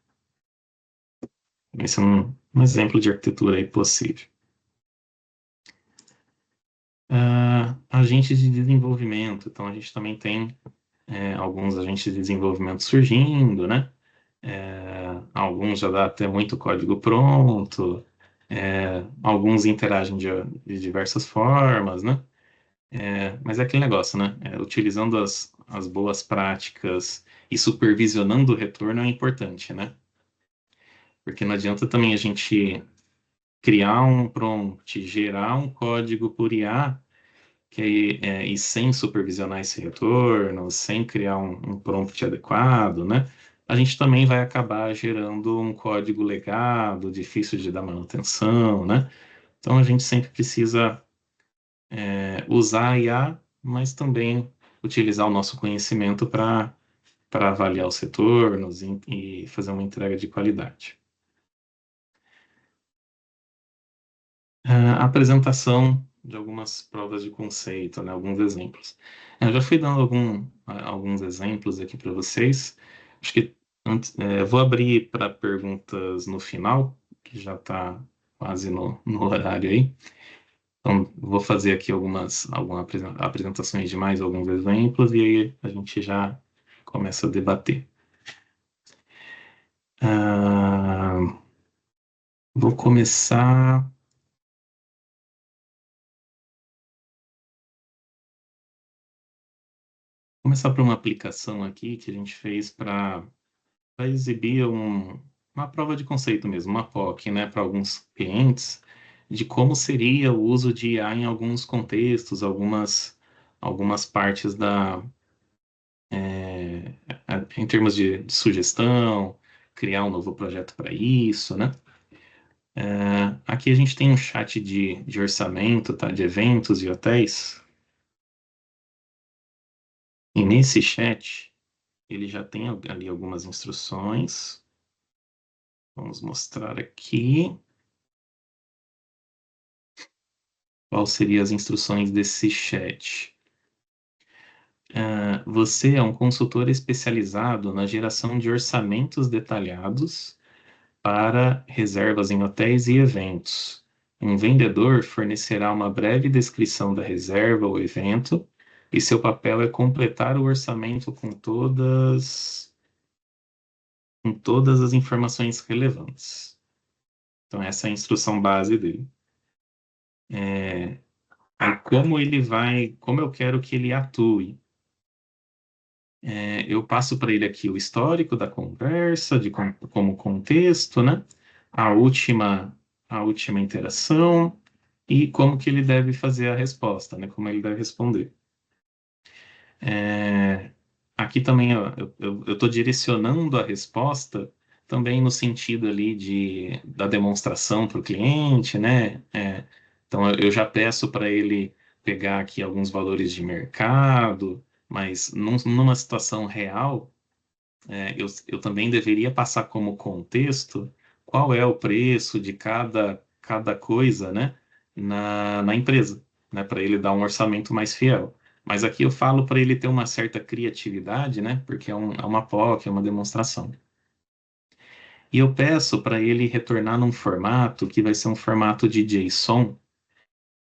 Esse é um exemplo de arquitetura aí possível. Agentes de desenvolvimento. Então, a gente também tem alguns agentes de desenvolvimento surgindo, né? Alguns já dá até muito código pronto, alguns interagem de diversas formas, né? Mas é aquele negócio, né? Utilizando as boas práticas e supervisionando o retorno é importante, né? Porque não adianta também a gente criar um prompt, gerar um código por IA, e sem supervisionar esse retorno, sem criar um prompt adequado, né? A gente também vai acabar gerando um código legado, difícil de dar manutenção, né? Então a gente sempre precisa usar a IA, mas também utilizar o nosso conhecimento para avaliar os retornos e fazer uma entrega de qualidade. A apresentação de algumas provas de conceito, né, alguns exemplos. Eu já fui dando alguns exemplos aqui para vocês. Acho que vou abrir para perguntas no final, que já está quase no horário aí. Então, vou fazer aqui algumas apresentações de mais alguns exemplos e aí a gente já começa a debater. Vou começar por uma aplicação aqui que a gente fez para exibir uma prova de conceito mesmo, uma POC, né, para alguns clientes, de como seria o uso de IA em alguns contextos, algumas partes em termos de sugestão, criar um novo projeto para isso, né? Aqui a gente tem um chat de orçamento, tá, de eventos e hotéis. E nesse chat, ele já tem ali algumas instruções. Vamos mostrar aqui. Quais seriam as instruções desse chat? Você é um consultor especializado na geração de orçamentos detalhados para reservas em hotéis e eventos. Um vendedor fornecerá uma breve descrição da reserva ou evento e seu papel é completar o orçamento com todas as informações relevantes. Então, essa é a instrução base dele. Como eu quero que ele atue? Eu passo para ele aqui o histórico da conversa, como contexto, né? A última interação e como que ele deve fazer a resposta, né? Como ele deve responder. Aqui também eu estou direcionando a resposta também no sentido ali da demonstração para o cliente, né? Então eu já peço para ele pegar aqui alguns valores de mercado, mas numa situação real, eu também deveria passar como contexto qual é o preço de cada coisa, né, na empresa, né, para ele dar um orçamento mais fiel. Mas aqui eu falo para ele ter uma certa criatividade, né, porque é uma POC, é uma demonstração. E eu peço para ele retornar num formato que vai ser um formato de JSON,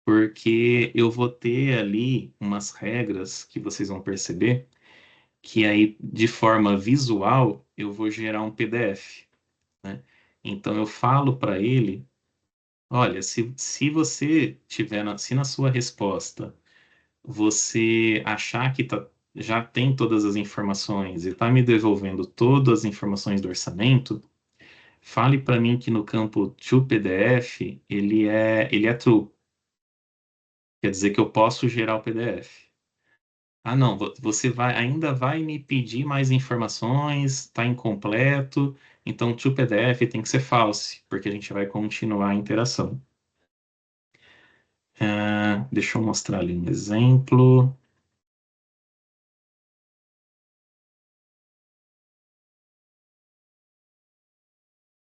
porque eu vou ter ali umas regras que vocês vão perceber que aí, de forma visual, eu vou gerar um PDF, né? Então, eu falo para ele, olha, se você tiver, se na sua resposta você achar que já tem todas as informações e está me devolvendo todas as informações do orçamento, fale para mim que no campo to PDF ele é true. Quer dizer que eu posso gerar o PDF. Ah, não, você ainda vai me pedir mais informações, está incompleto, então to PDF tem que ser false, porque a gente vai continuar a interação. Deixa eu mostrar ali um exemplo.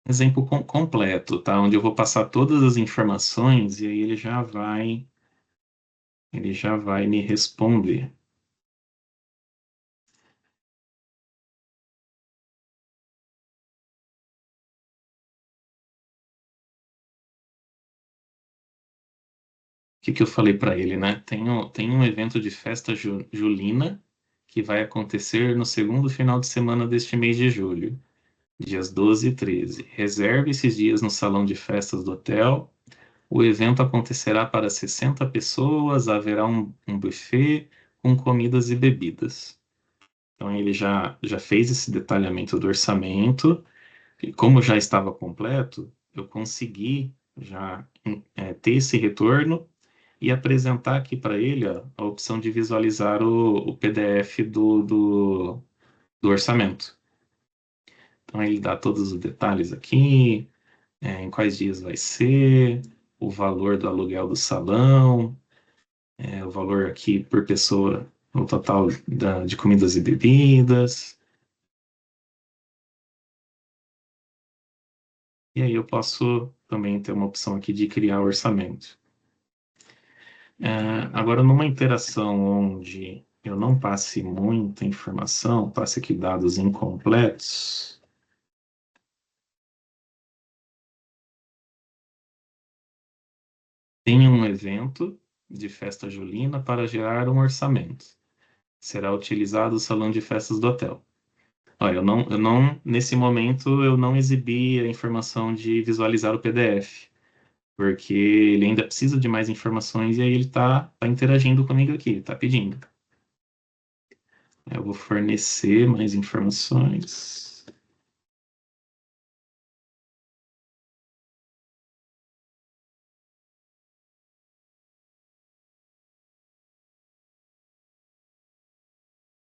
Exemplo completo, tá? Onde eu vou passar todas as informações e aí ele já vai me responder. O que eu falei para ele, né? Tem um evento de festa julina que vai acontecer no segundo final de semana deste mês de julho, dias 12 e 13. Reserve esses dias no salão de festas do hotel. O evento acontecerá para 60 pessoas, haverá um buffet com comidas e bebidas. Então ele já fez esse detalhamento do orçamento, e como já estava completo, eu consegui já ter esse retorno e apresentar aqui para ele ó, a opção de visualizar o PDF do orçamento. Então ele dá todos os detalhes aqui, em quais dias vai ser, o valor do aluguel do salão, o valor aqui por pessoa no total de comidas e bebidas. E aí eu posso também ter uma opção aqui de criar orçamento. Agora, numa interação onde eu não passe muita informação, passe aqui dados incompletos, tem um evento de festa julina para gerar um orçamento. Será utilizado o salão de festas do hotel. Olha, nesse momento, eu não exibi a informação de visualizar o PDF, porque ele ainda precisa de mais informações e aí ele tá interagindo comigo aqui, está pedindo. Eu vou fornecer mais informações.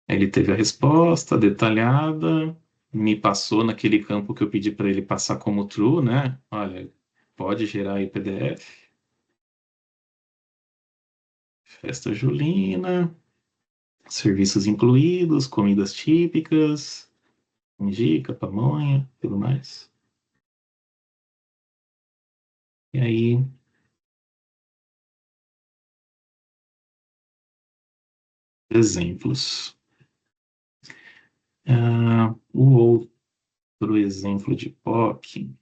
Ele teve a resposta detalhada, me passou naquele campo que eu pedi para ele passar como true, né? Olha, pode gerar aí PDF. Festa julina, serviços incluídos, comidas típicas, canjica, pamonha, tudo mais. E aí, exemplos. O outro exemplo de POC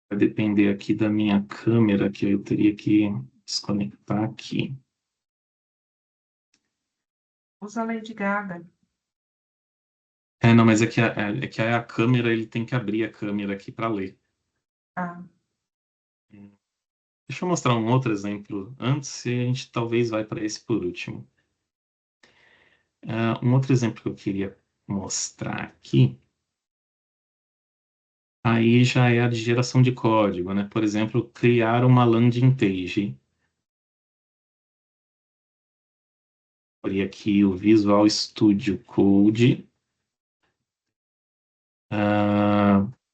vai depender aqui da minha câmera, que eu teria que desconectar aqui. Usa a Lady Gaga. Não, mas é que a câmera, ele tem que abrir a câmera aqui para ler. Ah, Deixa eu mostrar um outro exemplo antes e a gente talvez vai para esse por último. Um outro exemplo que eu queria mostrar aqui, aí já é a de geração de código, né? Por exemplo, criar uma landing page. Abrir aqui o Visual Studio Code.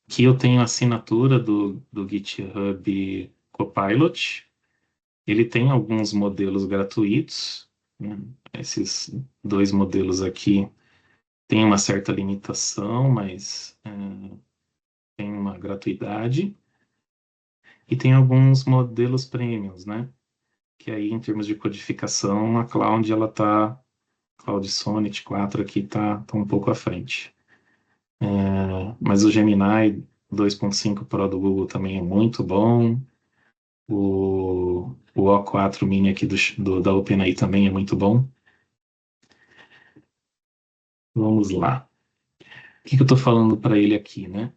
Aqui eu tenho a assinatura do GitHub Copilot. Ele tem alguns modelos gratuitos, né? Esses dois modelos aqui têm uma certa limitação, mas tem uma gratuidade. E tem alguns modelos premiums, né? Que aí, em termos de codificação, a Cloud, ela tá... Cloud Sonnet 4 aqui tá um pouco à frente. Mas o Gemini 2.5 Pro do Google também é muito bom. O O4 Mini aqui da OpenAI também é muito bom. Vamos lá. O que eu estou falando para ele aqui, né?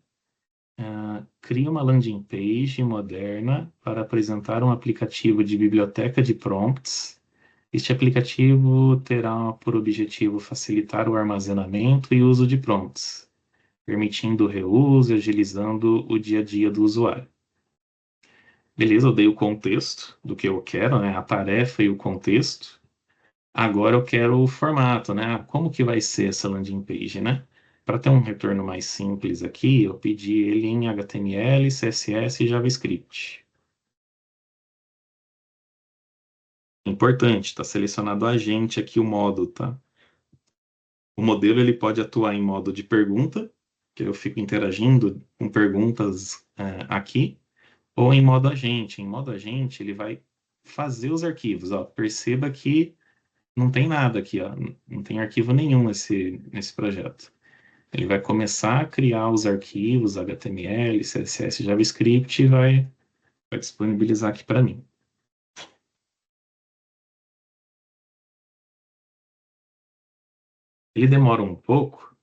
Cria uma landing page moderna para apresentar um aplicativo de biblioteca de prompts. Este aplicativo terá por objetivo facilitar o armazenamento e uso de prompts, permitindo o reuso e agilizando o dia a dia do usuário. Beleza, eu dei o contexto do que eu quero, né? A tarefa e o contexto. Agora eu quero o formato, né? Como que vai ser essa landing page, né? Para ter um retorno mais simples aqui, eu pedi ele em HTML, CSS e JavaScript. Importante, está selecionado agente aqui o modo, tá? O modelo ele pode atuar em modo de pergunta, que eu fico interagindo com perguntas aqui, ou em modo agente. Em modo agente, ele vai fazer os arquivos. Ó. Perceba que não tem nada aqui, ó. Não tem arquivo nenhum nesse projeto. Ele vai começar a criar os arquivos HTML, CSS, JavaScript e vai disponibilizar aqui para mim. Ele demora um pouco,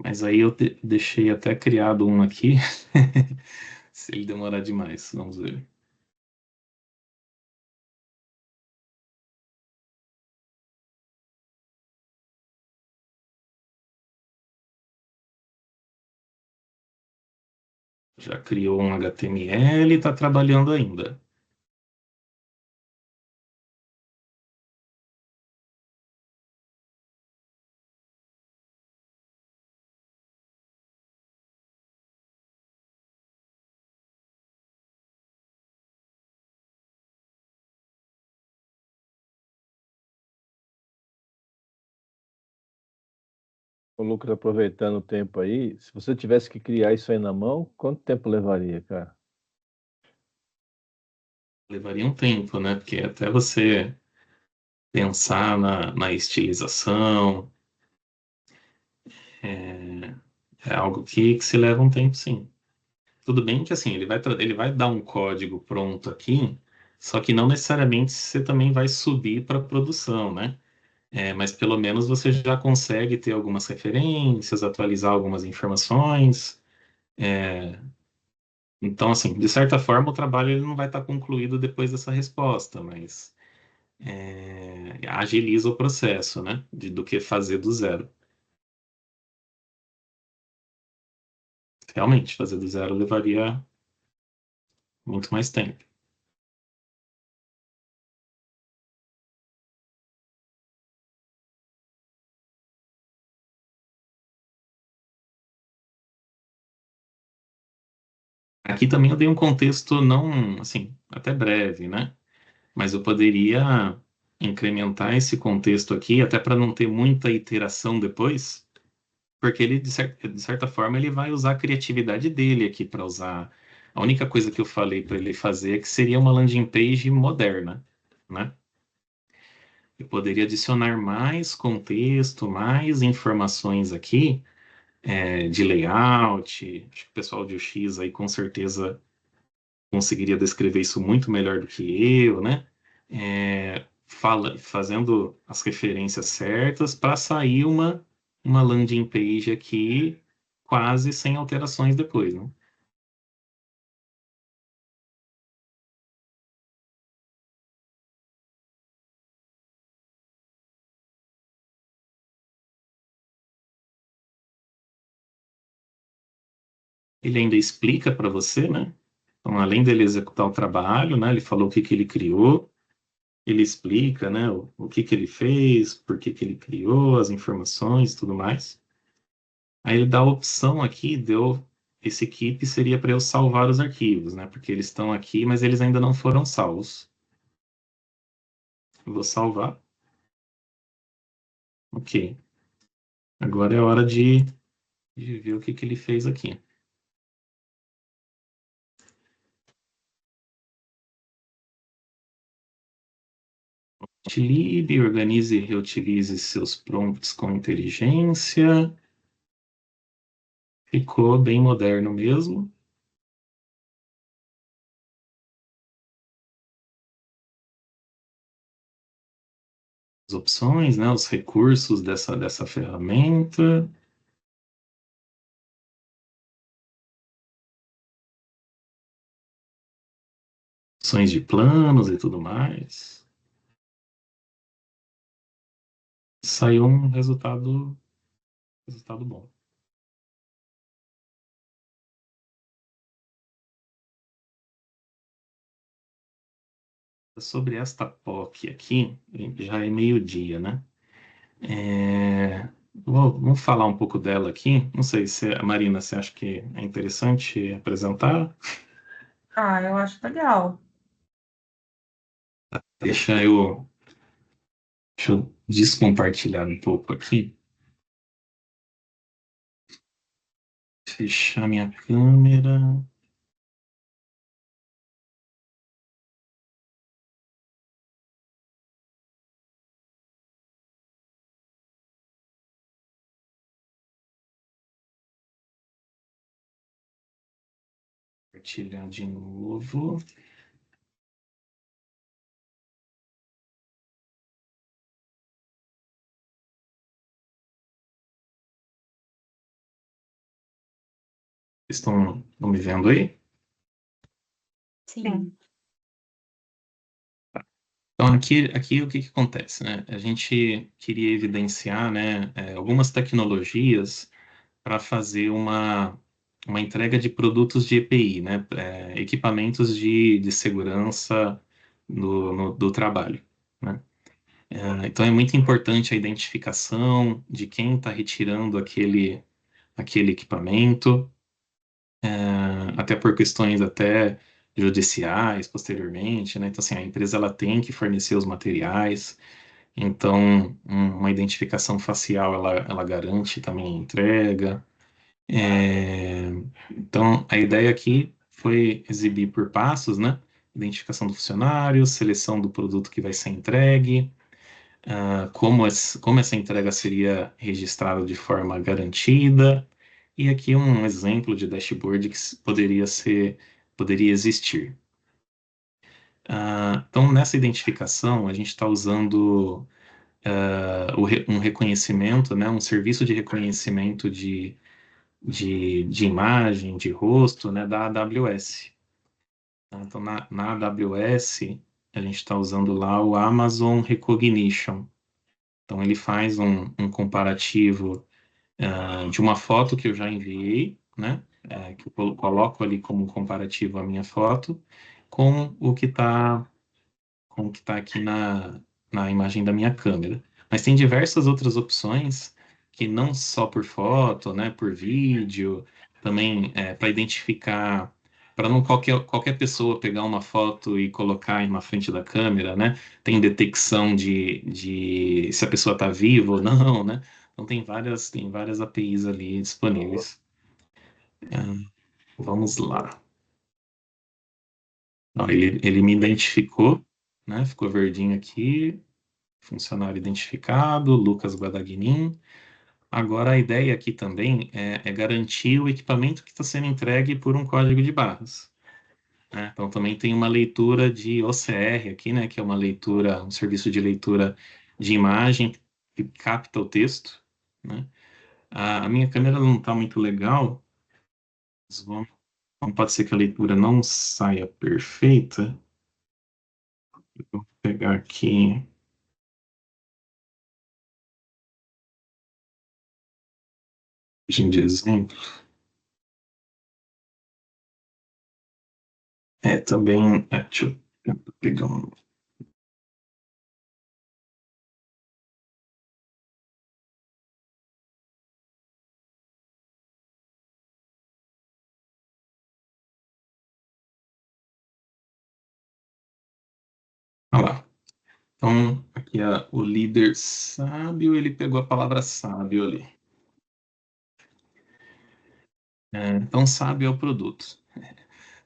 mas aí eu deixei até criado um aqui, se ele demorar demais, vamos ver. Já criou um HTML e está trabalhando ainda. O Lucas, aproveitando o tempo aí, se você tivesse que criar isso aí na mão, quanto tempo levaria, cara? Levaria um tempo, né? Porque até você pensar na estilização, é, é algo que se leva um tempo, sim. Tudo bem que assim, ele vai dar um código pronto aqui, só que não necessariamente você também vai subir para produção, né? Mas pelo menos você já consegue ter algumas referências, atualizar algumas informações. Então, assim, de certa forma, o trabalho ele não vai estar concluído depois dessa resposta, mas agiliza o processo, né? Do que fazer do zero. Realmente, fazer do zero levaria muito mais tempo. Aqui também eu dei um contexto não, assim, até breve, né? Mas eu poderia incrementar esse contexto aqui, até para não ter muita iteração depois, porque ele, de certa forma, ele vai usar a criatividade dele aqui para usar. A única coisa que eu falei para ele fazer é que seria uma landing page moderna, né? Eu poderia adicionar mais contexto, mais informações aqui, de layout. Acho que o pessoal de UX aí com certeza conseguiria descrever isso muito melhor do que eu, né? Fazendo as referências certas para sair uma landing page aqui quase sem alterações depois, né? Ele ainda explica para você, né? Então, além dele executar o trabalho, né? Ele falou o que que ele criou, ele explica, né? O que que ele fez, por que que ele criou, as informações, tudo mais. Aí ele dá a opção aqui, esse keep seria para eu salvar os arquivos, né? Porque eles estão aqui, mas eles ainda não foram salvos. Eu vou salvar. Ok. Agora é hora de ver o que que ele fez aqui. Utilise, organize e reutilize seus prompts com inteligência. Ficou bem moderno mesmo. As opções, né? Os recursos dessa ferramenta. Opções de planos e tudo mais. Saiu um resultado bom. Sobre esta POC aqui, já é meio-dia, né? Vamos falar um pouco dela aqui. Não sei se, Marina, você acha que é interessante apresentar? Ah, eu acho legal. Deixa eu descompartilhar um pouco aqui. Fechar minha câmera. Compartilhar de novo. Estão me vendo aí? Sim. Então, aqui o que acontece, né? A gente queria evidenciar, né, algumas tecnologias para fazer uma entrega de produtos de EPI, né? Equipamentos de segurança do trabalho, né? Então é muito importante a identificação de quem está retirando aquele equipamento, até por questões até judiciais posteriormente, né? Então assim, a empresa ela tem que fornecer os materiais, então uma identificação facial ela garante também a entrega. Então a ideia aqui foi exibir por passos, né? Identificação do funcionário, seleção do produto que vai ser entregue, como essa entrega seria registrada de forma garantida, e aqui um exemplo de dashboard que poderia existir. Então, nessa identificação, a gente está usando um reconhecimento, né, um serviço de reconhecimento de imagem, de rosto, né, da AWS. Então, na AWS, a gente está usando lá o Amazon Recognition. Então, ele faz um comparativo de uma foto que eu já enviei, né? Que eu coloco ali como comparativo a minha foto, com o que está aqui na imagem da minha câmera. Mas tem diversas outras opções que não só por foto, né? Por vídeo, também para identificar, para não qualquer pessoa pegar uma foto e colocar na frente da câmera, né? Tem detecção de se a pessoa está viva ou não, né? Então tem várias APIs ali disponíveis. Vamos lá. Ó, ele me identificou, né? Ficou verdinho aqui. Funcionário identificado, Lucas Guadagnin. Agora a ideia aqui também é garantir o equipamento que está sendo entregue por um código de barras, né? Então também tem uma leitura de OCR aqui, né? Que é um serviço de leitura de imagem que capta o texto, né? A minha câmera não está muito legal, mas então pode ser que a leitura não saia perfeita. Vou pegar aqui. De exemplo. Também. Deixa eu pegar um. Olha lá. Então, aqui o líder sábio, ele pegou a palavra sábio ali. Então, sábio é o produto.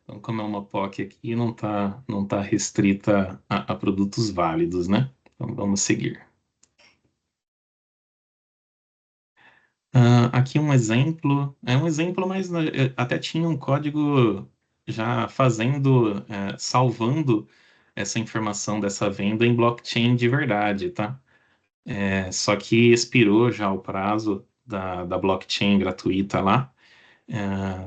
Então, como é uma POC aqui, não tá restrita a produtos válidos, né? Então, vamos seguir. Aqui um exemplo, mas até tinha um código já salvando essa informação dessa venda em blockchain de verdade, tá? Só que expirou já o prazo da blockchain gratuita lá.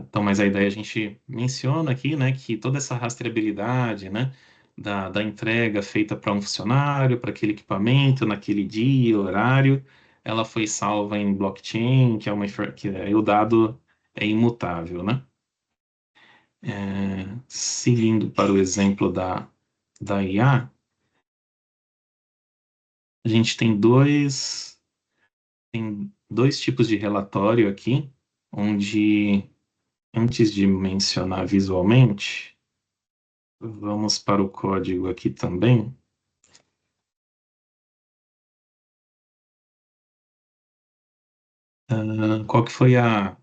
Então, mas a ideia a gente menciona aqui, né, que toda essa rastreabilidade, né, da entrega feita para um funcionário, para aquele equipamento, naquele dia, horário, ela foi salva em blockchain, que aí o dado é imutável, né? Seguindo para o exemplo da IA, a gente tem dois tipos de relatório aqui, onde, antes de mencionar visualmente, vamos para o código aqui também. Qual que foi a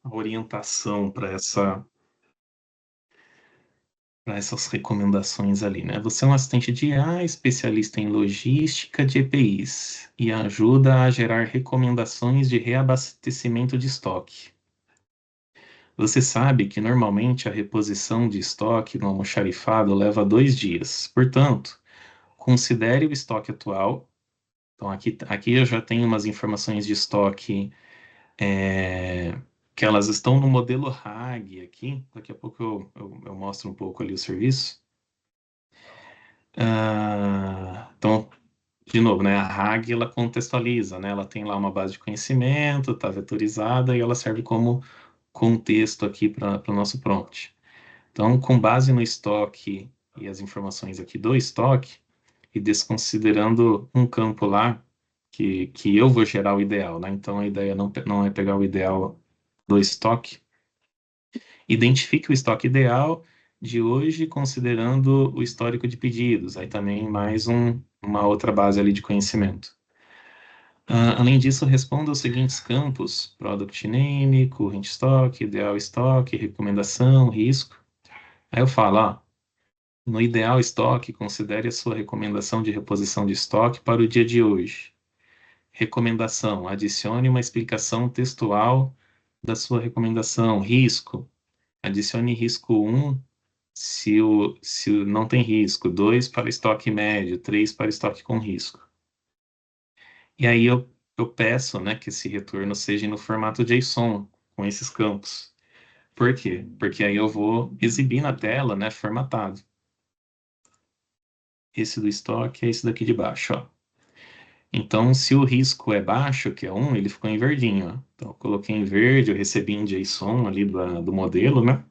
orientação para essas recomendações ali, né? Você é um assistente de IA, especialista em logística de EPIs e ajuda a gerar recomendações de reabastecimento de estoque. Você sabe que normalmente a reposição de estoque no almoxarifado leva 2 dias. Portanto, considere o estoque atual. Então, aqui eu já tenho umas informações de estoque que elas estão no modelo RAG aqui. Daqui a pouco eu mostro um pouco ali o serviço. Então, de novo, né, a RAG ela contextualiza, né? Ela tem lá uma base de conhecimento, está vetorizada e ela serve como contexto aqui para o nosso prompt. Então, com base no estoque e as informações aqui do estoque, e desconsiderando um campo lá que eu vou gerar o ideal, né? Então, a ideia não é pegar o ideal do estoque. Identifique o estoque ideal de hoje, considerando o histórico de pedidos. Aí também mais uma outra base ali de conhecimento. Além disso, responda os seguintes campos: Product Name, Current Stock, Ideal Stock, Recomendação, Risco. Aí eu falo, no Ideal Stock, considere a sua recomendação de reposição de estoque para o dia de hoje. Recomendação: adicione uma explicação textual da sua recomendação. Risco: adicione risco 1 se não tem risco, 2 para estoque médio, 3 para estoque com risco. E aí eu peço, né, que esse retorno seja no formato JSON, com esses campos. Por quê? Porque aí eu vou exibir na tela, né, formatado. Esse do estoque é esse daqui de baixo, ó. Então, se o risco é baixo, que é 1, ele ficou em verdinho, ó. Então, eu coloquei em verde, eu recebi em JSON ali do modelo, né?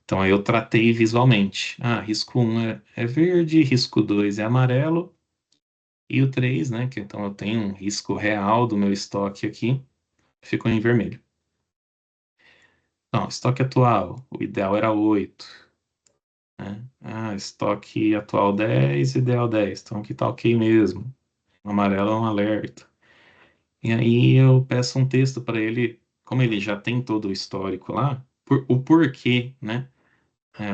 Então, aí eu tratei visualmente. Risco 1 é verde, risco 2 é amarelo, e o 3, né, que então eu tenho um risco real do meu estoque aqui, ficou em vermelho. Não, estoque atual, o ideal era 8. Né? Estoque atual 10, ideal 10. Então aqui tá ok mesmo. O amarelo é um alerta. E aí eu peço um texto para ele, como ele já tem todo o histórico lá, o porquê, né?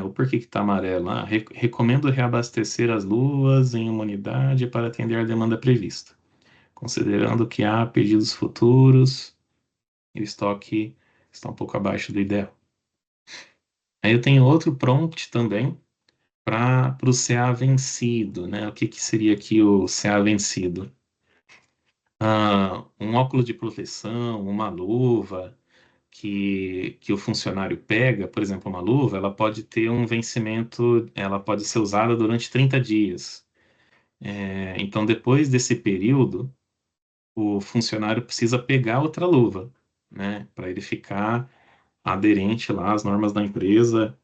O porquê que tá amarelo. Recomendo reabastecer as luas em uma unidade para atender a demanda prevista, considerando que há pedidos futuros e o estoque está um pouco abaixo do ideal. Aí eu tenho outro prompt também para o CA vencido, né? O que seria aqui o CA vencido? Um óculos de proteção, uma luva que o funcionário pega, por exemplo, uma luva, ela pode ter um vencimento, ela pode ser usada durante 30 dias. Então, depois desse período, o funcionário precisa pegar outra luva, né? Para ele ficar aderente lá às normas da empresa.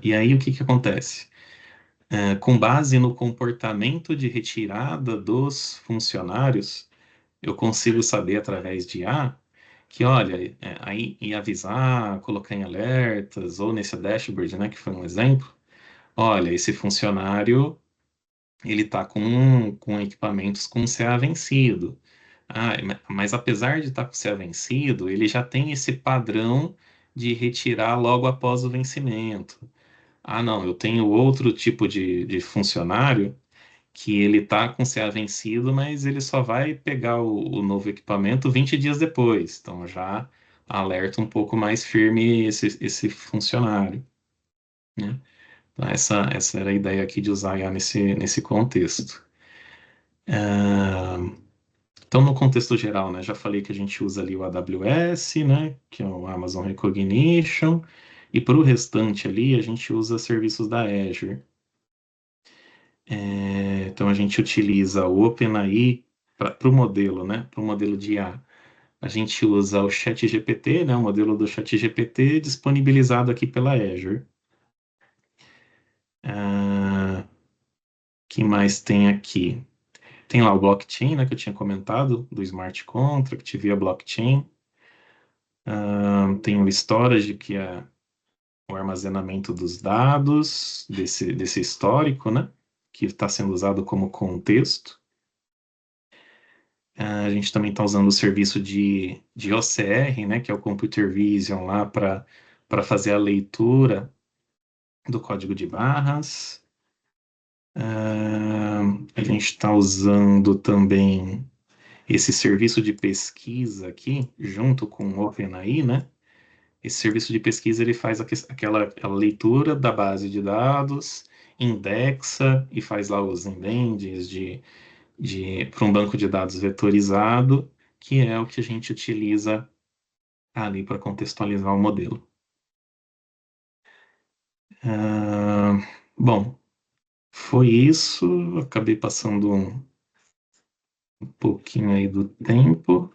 E aí, o que acontece? Com base no comportamento de retirada dos funcionários, eu consigo saber através de que, olha, aí e avisar, colocar em alertas, ou nesse dashboard, né, que foi um exemplo, olha, esse funcionário, ele está com equipamentos com CA vencido. Mas apesar de estar com CA vencido, ele já tem esse padrão de retirar logo após o vencimento. Não, eu tenho outro tipo de funcionário que ele está com CA vencido, mas ele só vai pegar o novo equipamento 20 dias depois. Então já alerta um pouco mais firme esse funcionário, né? Então, essa era a ideia aqui de usar IA nesse contexto. Então, no contexto geral, né, já falei que a gente usa ali o AWS, né, que é o Amazon Recognition, e para o restante ali a gente usa serviços da Azure. Então a gente utiliza o OpenAI para o modelo, né, para o modelo de IA. A gente usa o ChatGPT, né, o modelo do ChatGPT disponibilizado aqui pela Azure. Que mais tem aqui? Tem lá o blockchain, né, que eu tinha comentado, do Smart Contract via blockchain. Tem o storage, que é o armazenamento dos dados, desse histórico, né, que está sendo usado como contexto. A gente também está usando o serviço de OCR, né, que é o Computer Vision lá para fazer a leitura do código de barras. A gente está usando também esse serviço de pesquisa aqui, junto com o OpenAI, né? Esse serviço de pesquisa ele faz aquela leitura da base de dados, indexa e faz lá os embeds para um banco de dados vetorizado, que é o que a gente utiliza ali para contextualizar o modelo. Bom, foi isso. Acabei passando um pouquinho aí do tempo.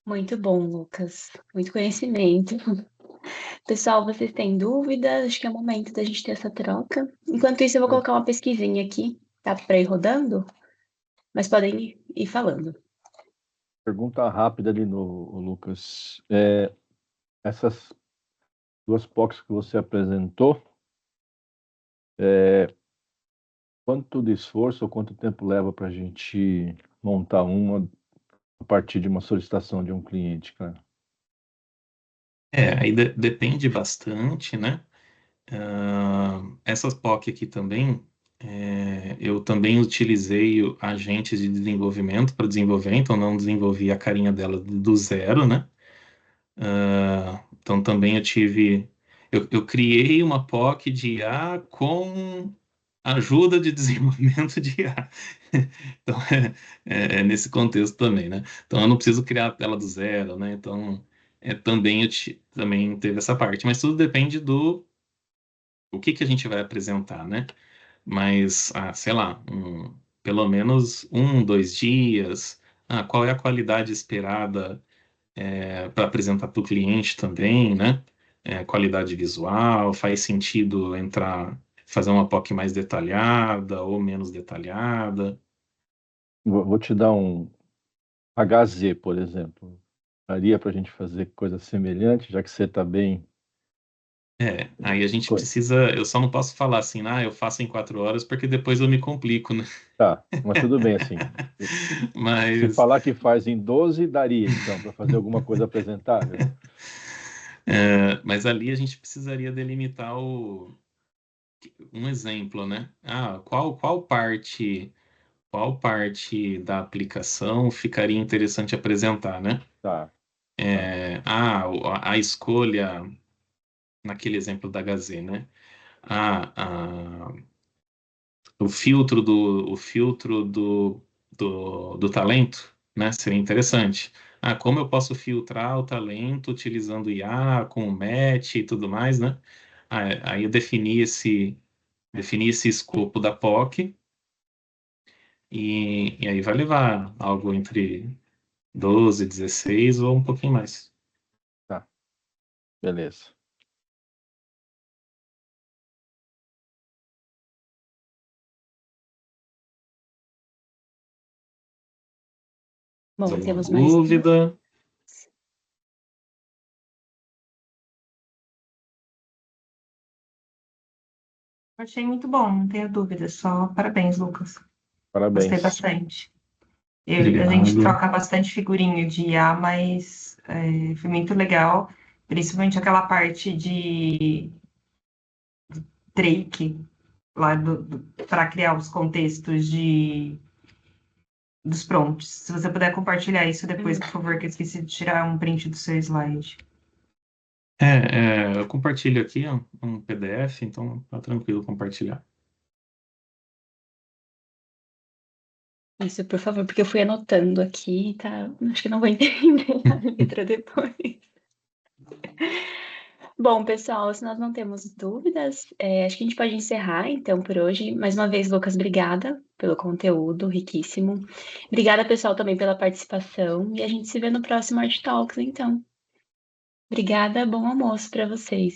Muito bom, Lucas. Muito conhecimento. Pessoal, vocês têm dúvidas? Acho que é o momento da gente ter essa troca. Enquanto isso, eu vou colocar uma pesquisinha aqui. Tá para ir rodando? Mas podem ir falando. Pergunta rápida de novo, Lucas. Essas duas POCs que você apresentou, quanto de esforço ou quanto tempo leva para a gente montar uma a partir de uma solicitação de um cliente, cara? Aí depende bastante, né? Essas POC aqui também, eu também utilizei agentes de desenvolvimento para desenvolver, então não desenvolvi a carinha dela do zero, né? Então também eu criei uma POC de IA com ajuda de desenvolvimento de IA. Então é nesse contexto também, né? Então eu não preciso criar ela do zero, né? Então também também teve essa parte, mas tudo depende do o que a gente vai apresentar, né? Mas, sei lá, pelo menos 2 dias. Qual é a qualidade esperada para apresentar para o cliente também, né? Qualidade visual, faz sentido fazer uma POC mais detalhada ou menos detalhada. Vou te dar um HZ, por exemplo. Daria para a gente fazer coisa semelhante, já que você está bem. Aí a gente precisa. Eu só não posso falar assim, eu faço em 4 horas, porque depois eu me complico, né? Tá, mas tudo bem, assim. Se Mas. falar que faz em 12, daria, então, para fazer alguma coisa apresentável. Mas ali a gente precisaria delimitar um exemplo, né? Qual parte da aplicação ficaria interessante apresentar, né? Tá. A escolha, naquele exemplo da Gazê, né? O filtro do talento, né? Seria interessante. Como eu posso filtrar o talento utilizando IA, com o match e tudo mais, né? Aí eu defini esse escopo da POC e aí vai levar algo entre 12, 16 ou um pouquinho mais. Tá. Beleza. Bom, Alguma temos mais. dúvida? Achei muito bom, não tenho dúvida. Só parabéns, Lucas. Gostei Parabéns. bastante. A gente Obrigado. troca bastante figurinha de IA, mas foi muito legal. Principalmente aquela parte de Drake, lá para criar os contextos dos prompts. Se você puder compartilhar isso depois, por favor, que eu esqueci de tirar um print do seu slide. Eu compartilho aqui um PDF, então tá tranquilo compartilhar. Isso, por favor, porque eu fui anotando aqui, tá? Acho que não vou entender a letra depois. Bom, pessoal, se nós não temos dúvidas, acho que a gente pode encerrar, então, por hoje. Mais uma vez, Lucas, obrigada pelo conteúdo riquíssimo. Obrigada, pessoal, também pela participação. E a gente se vê no próximo Art Talks, então. Obrigada, bom almoço para vocês.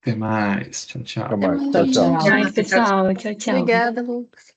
Até mais. Tchau, tchau. Até mais. Até Tchau, tchau. mais. Até mais, pessoal. Tchau, tchau. Obrigada, Lucas.